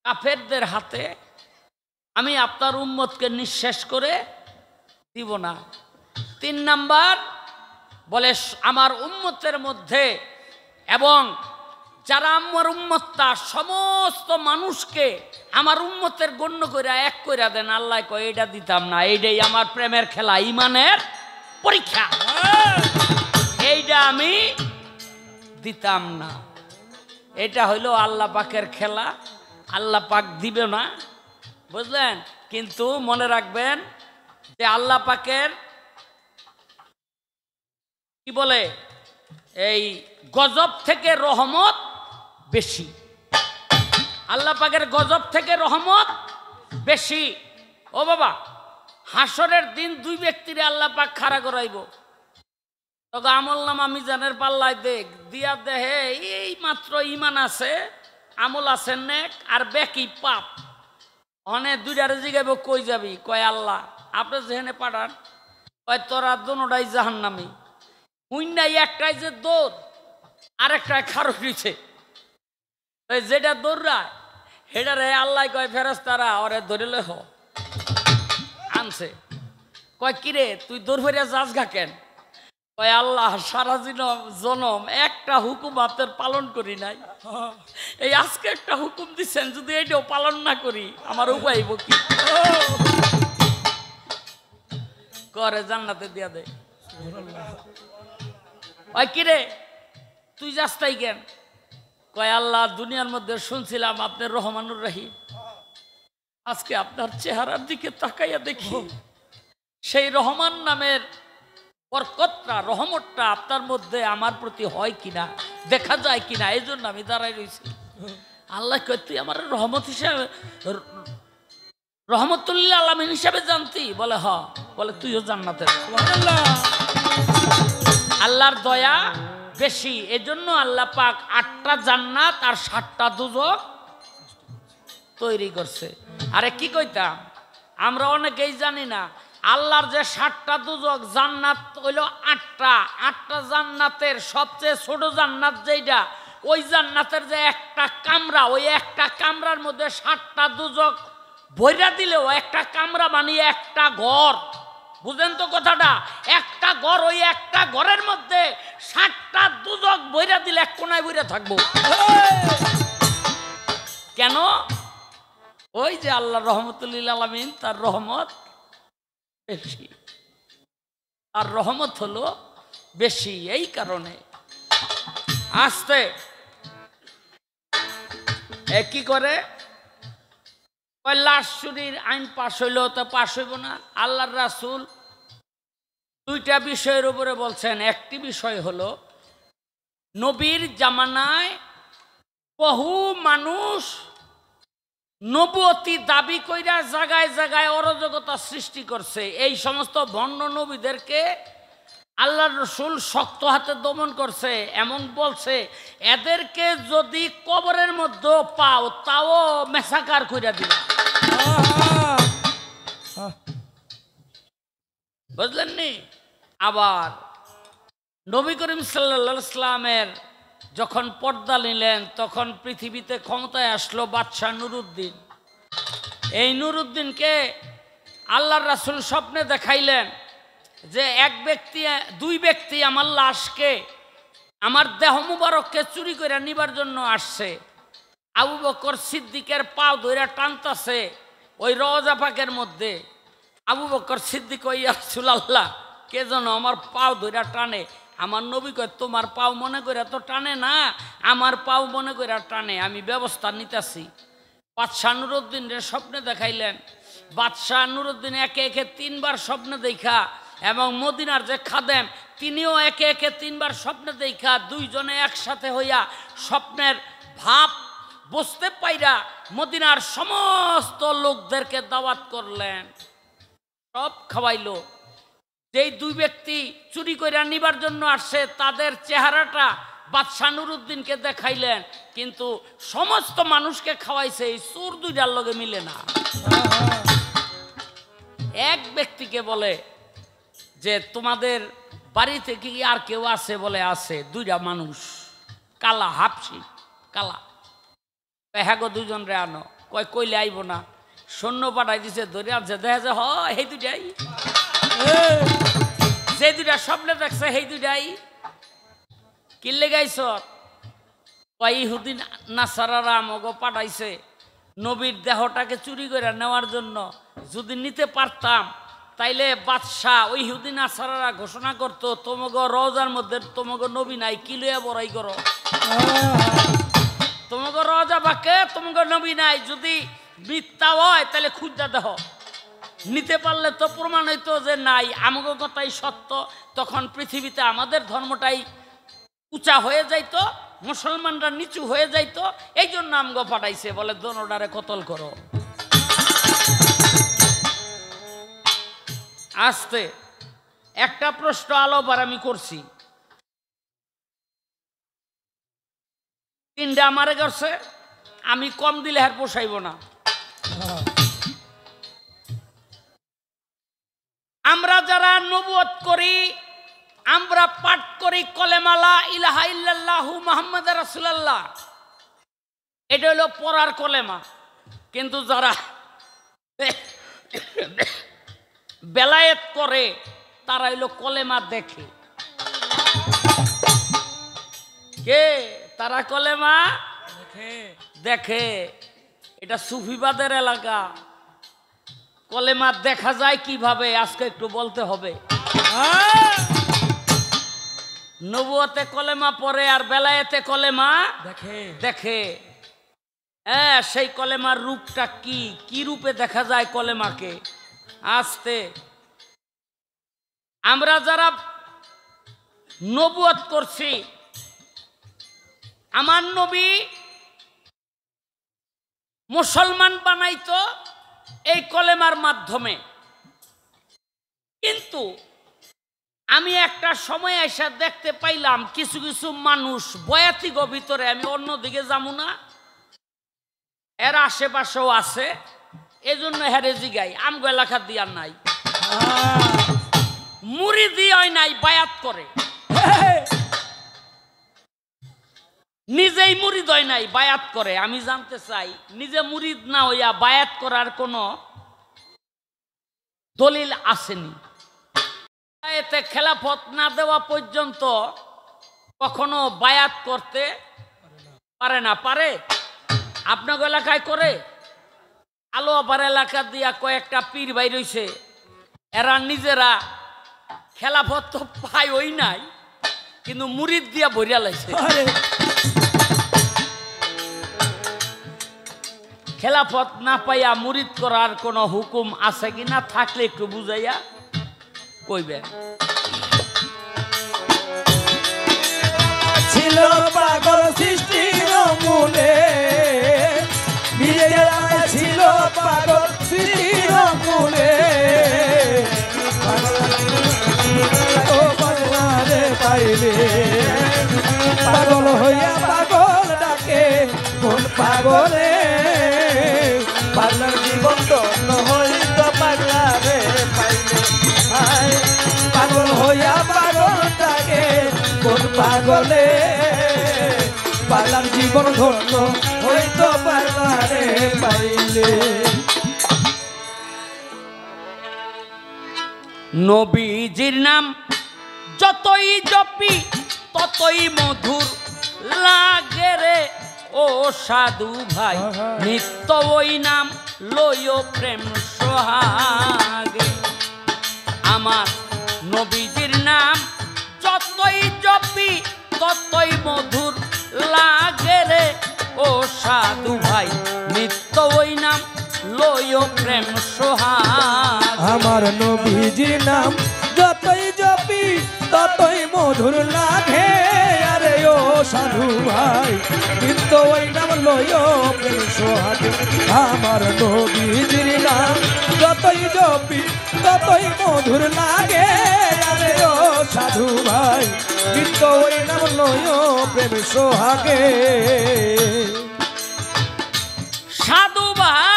কাফেরদের হাতে আমি আপনার উম্মতকে নিঃশেষ করে দিব না। 3 নাম্বার বলে আমার উম্মতের মধ্যে এবং যারা আমার উম্মত তার সমস্ত মানুষকে আমার উম্মতের গণ্য করে এক করে দেন। আল্লাহ কয়, এটা দিতাম না, এইটাই আমার প্রেমের খেলা, ইমানের পরীক্ষা, এইটা আমি দিতাম না। এটা হইল আল্লাহ পাকের খেলা, আল্লাহ পাক দিবে না, বুঝলেন? কিন্তু মনে রাখবেন যে আল্লাহ পাকের কি বলে, এই গজব থেকে রহমত বেশি। আল্লাহ পাকের গজব থেকে রহমত বেশি। ও বাবা, হাসরের দিন 2 ব্যক্তিরে আল্লাহ পাক খাড়া করাইব। তবে আমল নামা মিজানের পাল্লায় দেখ দিয়া দেহে এই মাত্র ইমান আছে, আমল আছে নেক, আর বেকি পাপ। অনেক 2টারে জিগাইব, কই যাবি? কয় আল্লাহ আপনি যেখানে পাঠান। কয় তোরা দোনোটাই জাহান্নামী। হুইন্নাই একটাই যে দৌড়, আরেকটাই খারো দিছে। যেটা দৌড়ায় হেডারে আল্লাহ কয় ফেরেশতারা ওরে ধরে লই হ আনছে কয় কিরে তুই দৌড় ফেরিয়া যাস গা কেন কয় আল্লাহ সারা জনম একটা হুকুম আপনার পালন করি নাই এই আজকে একটা হুকুম দিচ্ছেন যদি এটাও পালন না করি আমার উপায় কি করে জান্নাতে দিয়া দে ওই কিরে তুই যাস তাই কেন কয় আল্লাহ দুনিয়ার মধ্যে শুনছিলাম আপনার রহমানুর রহিম আজকে আপনার চেহারার দিকে তাকাইয়া দেখি সেই রহমান নামের বরকতটা রহমতটা আপনার মধ্যে আমার প্রতি হয় কিনা দেখা যায় কিনা এই জন্য আমি দাঁড়াই রয়েছি আল্লাহ কয় তুই আমার রহমত হিসাবে রহমতুল্লাহ আলামিন হিসাবে জানতি বলে হ বলে তুইও জান্নাতের আল্লাহর দয়া বেশি এজন্য আল্লাহ পাক 8টা জান্নাত আর 7টা দুজক তৈরি করছে আরে কি কইতাম আমরা অনেকেই জানি না আল্লাহর যে 7টা দুজক জান্নাত হইল 8টা জান্নাতের সবচেয়ে ছোট জান্নাত যেটা ওই জান্নাতের যে একটা কামরা ওই একটা কামরার মধ্যে 7টা দুজক বইরা দিলেও একটা কামরা বানিয়ে একটা ঘর বুঝেন তো কথাটা একটা ঘর ওই একটা ঘরের মধ্যে 7টা দুজক বইরা দিলে এক কোনায় বইরা থাকবো কেন ওই যে আল্লাহ রহমতুল্লাহ আলামিন তার রহমত বেশি আর রহমত হলো বেশি এই কারণে আসতে কি করে লাশ চুরির আইন পাশ হইলো তো পাশ হইব না আল্লাহর রাসূল 2টা বিষয়ের উপরে বলছেন একটি বিষয় হলো নবীর জামানায় বহু মানুষ নবুয়তি দাবি কইরা জায়গায় জায়গায় অরাজকতা সৃষ্টি করছে এই সমস্ত ভণ্ড নবীদেরকে আল্লাহর রাসূল শক্ত হাতে দমন করছে এমন বলছে এদেরকে যদি কবরের মধ্যে পাও তাও মেসাকার কইরা দিবে বুঝলেন নি আবার নবী করিম সাল্লাল্লাহু আলাইহি সাল্লামের যখন পর্দা নিলেন তখন পৃথিবীতে ক্ষমতায় আসলো বাদশাহ নুরউদ্দিন এই নুরউদ্দিনকে আল্লাহর রাসূল স্বপ্নে দেখাইলেন যে দুই ব্যক্তি আমার লাশকে আমার দেহ মুবারককে চুরি করে নিবার জন্য আসছে আবু বকর সিদ্দিকের পাও ধরে টানতাছে ওই রওজা পাকের মধ্যে আবু বকর সিদ্দিক ইয়া রাসূলুল্লাহ কে যেন আমার পাও ধরে টানে আমার নবী কয় তোমার পাও মনে করে তো টানে না আমার পাও মনে করে টানে আমি ব্যবস্থা নিতেছি বাদশাহ নুরউদ্দিনের স্বপ্নে দেখাইলেন বাদশাহ নুরউদ্দিন একে একে 3বার স্বপ্নে দেখা এবং মদিনার যে খাদেম তিনিও একে একে 3বার স্বপ্নে দেখা দুইজনে একসাথে হইয়া স্বপ্নের ভাব বুঝতে পাইরা মদিনার সমস্ত লোকদেরকে দাওয়াত করলেন সব খাওয়াইলো যেই দুই ব্যক্তি চুরি করে নিবার জন্য আসছে তাদের চেহারাটা বাদশাহ নুরউদ্দিনকে দেখাইলেন কিন্তু সমস্ত মানুষকে খাওয়াইছে এই চোর দুইটার লগে মিলে না এক ব্যক্তিকে বলে যে তোমাদের বাড়িতে কি আর কেউ আছে বলে আছে 2টা মানুষ কালা হাফসি কালা হ্যাঁ গো 2জন রে আনো কইলে আইব না সৈন্য পাঠাই দিছে ধরে আনছে দেখা যায় এই 2টাই যে 2টা স্বপ্নে দেখছে সেই 2টাই কিনলে গাইছ ইহুদিন নাসারারা আমাকে পাঠাইছে নবীর দেহটাকে চুরি করে নেওয়ার জন্য যদি নিতে পারতাম তাইলে বাদশাহ ওই ইহুদি নাসারারা ঘোষণা করতো তোমাকে রওজার মধ্যে তোমাকে নবী নাই কি লইয়া বড়াই করো তোমাকে রওজা বাকে তোমাকে নবী নাই যদি মিথ্যা হয় তাহলে খুঁজা দেহ নিতে পারলে তো প্রমাণ হইতো যে নাই আমাকে কথাই সত্য তখন পৃথিবীতে আমাদের ধর্মটাই উঁচা হয়ে যাইতো মুসলমানরা নিচু হয়ে যাইতো এই জন্য আমগো পাঠাইছে বলে দোনোটারে কতল করো আস্তে একটা প্রশ্ন আলোবার আমি করছি 3টা আমারে করছে আমি কম দিলে আর পোষাইব না আমরা যারা নবুয়ত করি আমরা পাঠ করি কলেমা লা ইলাহা ইল্লাল্লাহু মুহাম্মাদুর রাসূলুল্লাহ এটা হলো পড়ার কলেমা কিন্তু যারা বেলায়েত করে তারা হইল কলেমা দেখে। কে? তারা কলেমা দেখে। এটা সুফিবাদের এলাকা। কলেমা দেখা যায় কিভাবে আজকে একটু বলতে হবে। নবুয়তে কলেমা পড়ে আর বেলায়েতে কলেমা দেখে। হ্যাঁ, সেই কলেমার রূপটা কি কি রূপে দেখা যায় কলেমাকে? আস্তে আমরা যারা নবুয়ত করছি, আমার নবী মুসলমান বানাইতো এই কলেমার মাধ্যমে। কিন্তু আমি একটা সময় এসে দেখতে পাইলাম কিছু কিছু মানুষ বয়াতিগ ভিতরে, আমি অন্যদিকে যাবো না, এর আশেপাশেও আছে, এজন্য হেরে জিগাই আমগো এলাকা দিয়ার নাই, মুরিদি হয় নাই, বায়াত করে। নিজেই মুরিদ হয় নাই, বায়াত করে। আমি জানতে চাই নিজে মুরিদ না হইয়া বায়াত করার কোনো দলিল আসেনি। এতে খেলাফত না দেওয়া পর্যন্ত কখনো বায়াত করতে পারে না। পারে? আপনার এলাকায় করে? আলো আবার এলাকা দিয়া কয়েকটা পীর ভাই রইছে, এরা নিজেরা খেলাফত তো পায় ওই নাই, কিন্তু মুরিদ দিয়া ভরিয়া লাইছে। খেলাফত না পাইয়া মুরিদ করার কোনো হুকুম আছে কিনা, থাকলে একটু বুঝাইয়া কইবেন। ছিল পাগল সৃষ্টির মূলে, নিজেরা ছিল পাগল সৃষ্টির মূলে, ও পাগলারে পাইলে পাগল হইয়া পাগল ডাকে কোন পাগলে, পাগলার জীবন ধন্য হইত পাগলারে পাইলে, পাগল হইয়া পাগল ডাকে কোন পাগলে, পাগলার জীবন ধন্য হইত পাগলারে পাইলে। নবীজির নাম যতই জপি ততই মধুর লাগে রে ও সাধু ভাই, নিত্য ওই নাম লইও প্রেম সোহাগে। আমার নবীজির নাম যতই জপি ততই মধুর লাগে রে ও সাধু ভাই, নিত্য ওই নাম লইও প্রেম সোহাগ। আমার নবীজির নাম যতই জপি ততই মধুর লাগে, আরে ও সাধু ভাই নিত্য ওই নাম লইও প্রেম সোহাগ। আমার নবীজির নাম যতই জপি ততই মধুর লাগে, আরে ও সাধু ভাই নিত্য ওই নাম লইও প্রেম সোহাগে। সাধু ভাই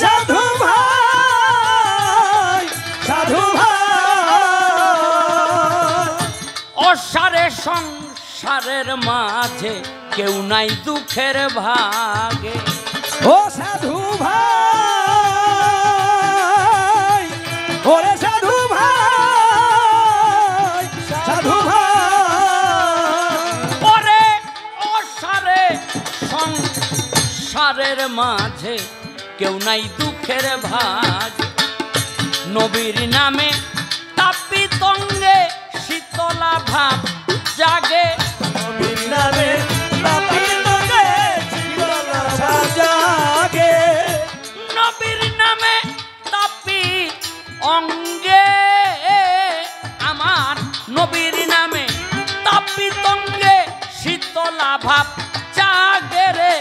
সাধু ভাই সাধু ভাই, অসারে সংসারের মাঝে কেউ নাই দুঃখের ভাগে। ও সাধু ভাই, ওরে সাধু ভাই, সাধু ভাই, ওরে অসারে সংসারের মাঝে কেউ নাই দুঃখের ভাগে। নবীর নামে তাপিত অঙ্গে শীতলা ভাব জাগে, নবীর নামে তাপিত অঙ্গে শীতলা ভাব জাগে, নবীর নামে তাপি অঙ্গে, আমার নবীর নামে তাপিত অঙ্গে শীতলা ভাব জাগে রে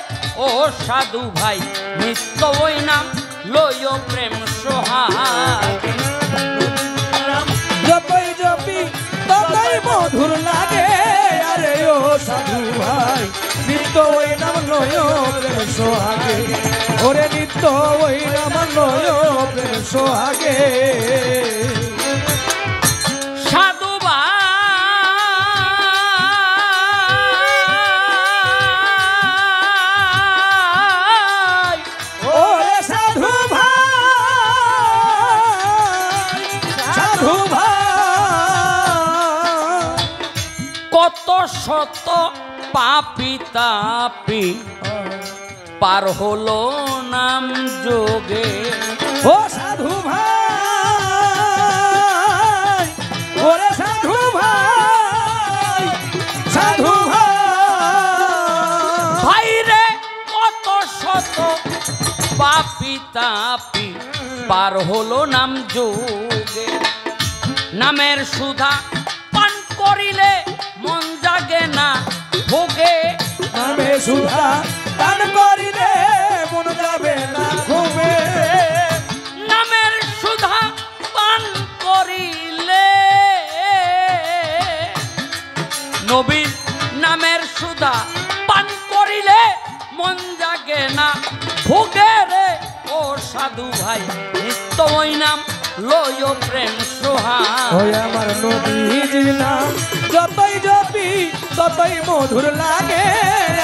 ও সাধু ভাই, নিত্য ওই নাম লইও প্রেম সোহাগ। জপই জপি ততই মধুর লাগে, আরে ও সাধু ভাই নিত্য ওই নাম লইও প্রেম সোহাগে, ওরে নিত্য ওই নাম লইও প্রেম সোহাগে। সাধু ভাই শত পাপি তাপি পার হলো নাম যোগে। ও সাধু ভাই, ওরে সাধু ভাই, সাধু ভাই, ভাইরে কত শত পাপি তাপি পার হলো নাম যোগে। নামের সুধা পান করিলে মন জাগে না ভোগে। নামে সুধা পান করিলে মন যাবে না ঘুমে। নামের সুধা পান করিলে নবীর নামের সুধা পান করিলে মন জাগে না ভোগে রে। ও সাধু ভাই নিত্য ওই নাম লয় প্রেম সোহাগ। ওই আমার নবীজির নাম যতই জপি ততই মধুর লাগে।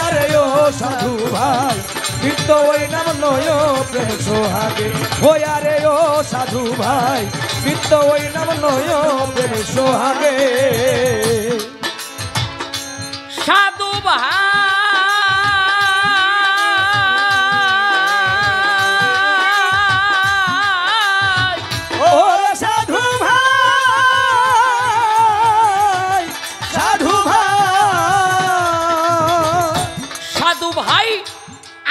আরে ও সাধু ভাই নিত্য ওই নাম লয় প্রেম সোহাগে। ওই আরে ও সাধু ভাই নিত্য ওই নাম লয় প্রেম সোহাগে। সাধু ভাই ওরে সাধু ভাই, সাধু ভাই, সাধু ভাই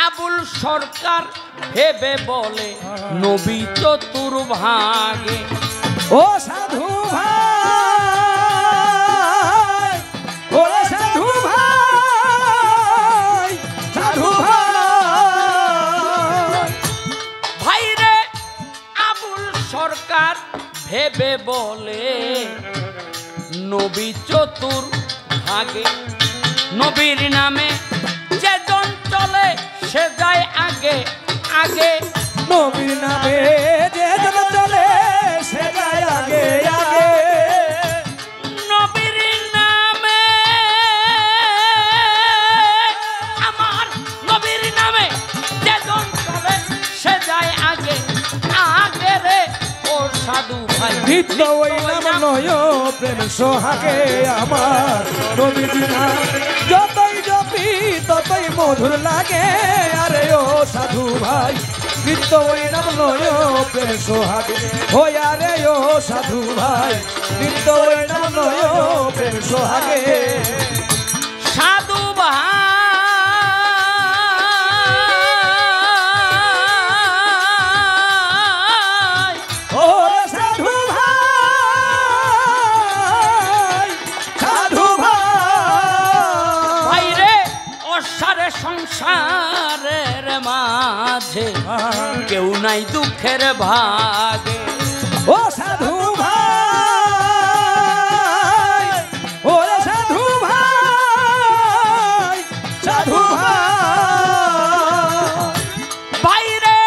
আবুল সরকার ভেবে বলে নবী চতুর্ভাগে। ও সাধু ভাই, ওরে সাধু ভাই, সাধু ভাই, ভাইরে আবুল সরকার ভেবে বলে নবী চতুর্ভাগে। নবীর নামে যেজন চলে সে যায় আগে আগে। নবীর নামে যে জন চলে সে যায় আগে আগে। নবীর নামে আমার নবীর নামে যেজন চলে সে যায় আগে আগে রে। ও সাধু ভাই নিত্য ওই নাম নয় প্রেম সোহাগে। আমার নবীজির নাম যতই জপি ততই মধুর লাগে। আরে ও সাধু ভাই নিত্য ওই নাম নয় প্রেম সোহাগে। ওই আরে ও সাধু ভাই নিত্য ওই নাম নয় প্রেম সোহাগে। সাধু ভাই ও সাধু ভাই, সাধু ভাই, ভাইরে অসারে সংসারের মাঝে কেউ নাই দুঃখের ভাগে। ও সাধু ভাই, ও সাধু ভাই, সাধু ভাই, বাইরে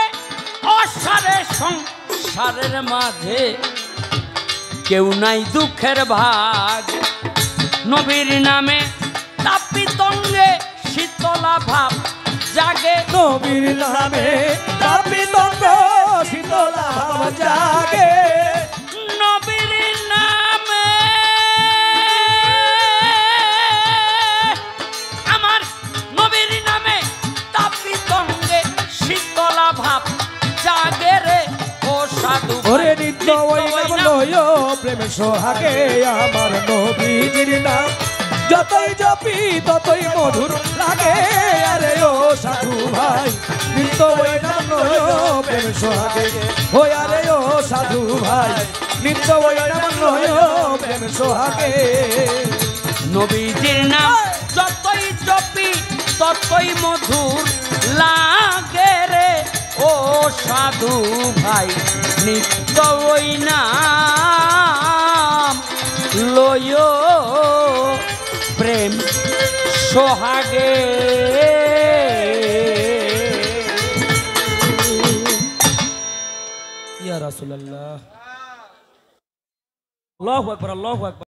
অসারে সংসারের মাঝে কেউ নাই দুঃখের ভাগ। নবীর নামে তাপি তঙ্গে শীতলা ভাব জাগে। নবীর নামে তাপি তঙ্গ শীতলা ভাব জাগে। নবীর নামে আমার নবীর নামে তাপি তঙ্গে শীতলা ভাব জাগে রে। ও সাধু ওরে নিত্য ওই নাম লয় প্রেম সোহাগে। আমার নবীজির নাম যতই জপি ততই মধুর লাগে। আরে ও সাধু ভাই নিত্য ওই নাম লয় প্রেম সোহাগে। ওই আরে ও সাধু ভাই নিত্য ওই নাম লয় প্রেম সোহাগে। নবীজির নাম যতই জপি ততই মধুর লাগে রে। ও সাধু ভাই নিত্য ওই নাম লয় প্রেম সোহাগে। ইয়া রাসূলুল্লাহ। আল্লাহু আকবার, আল্লাহু আকবার।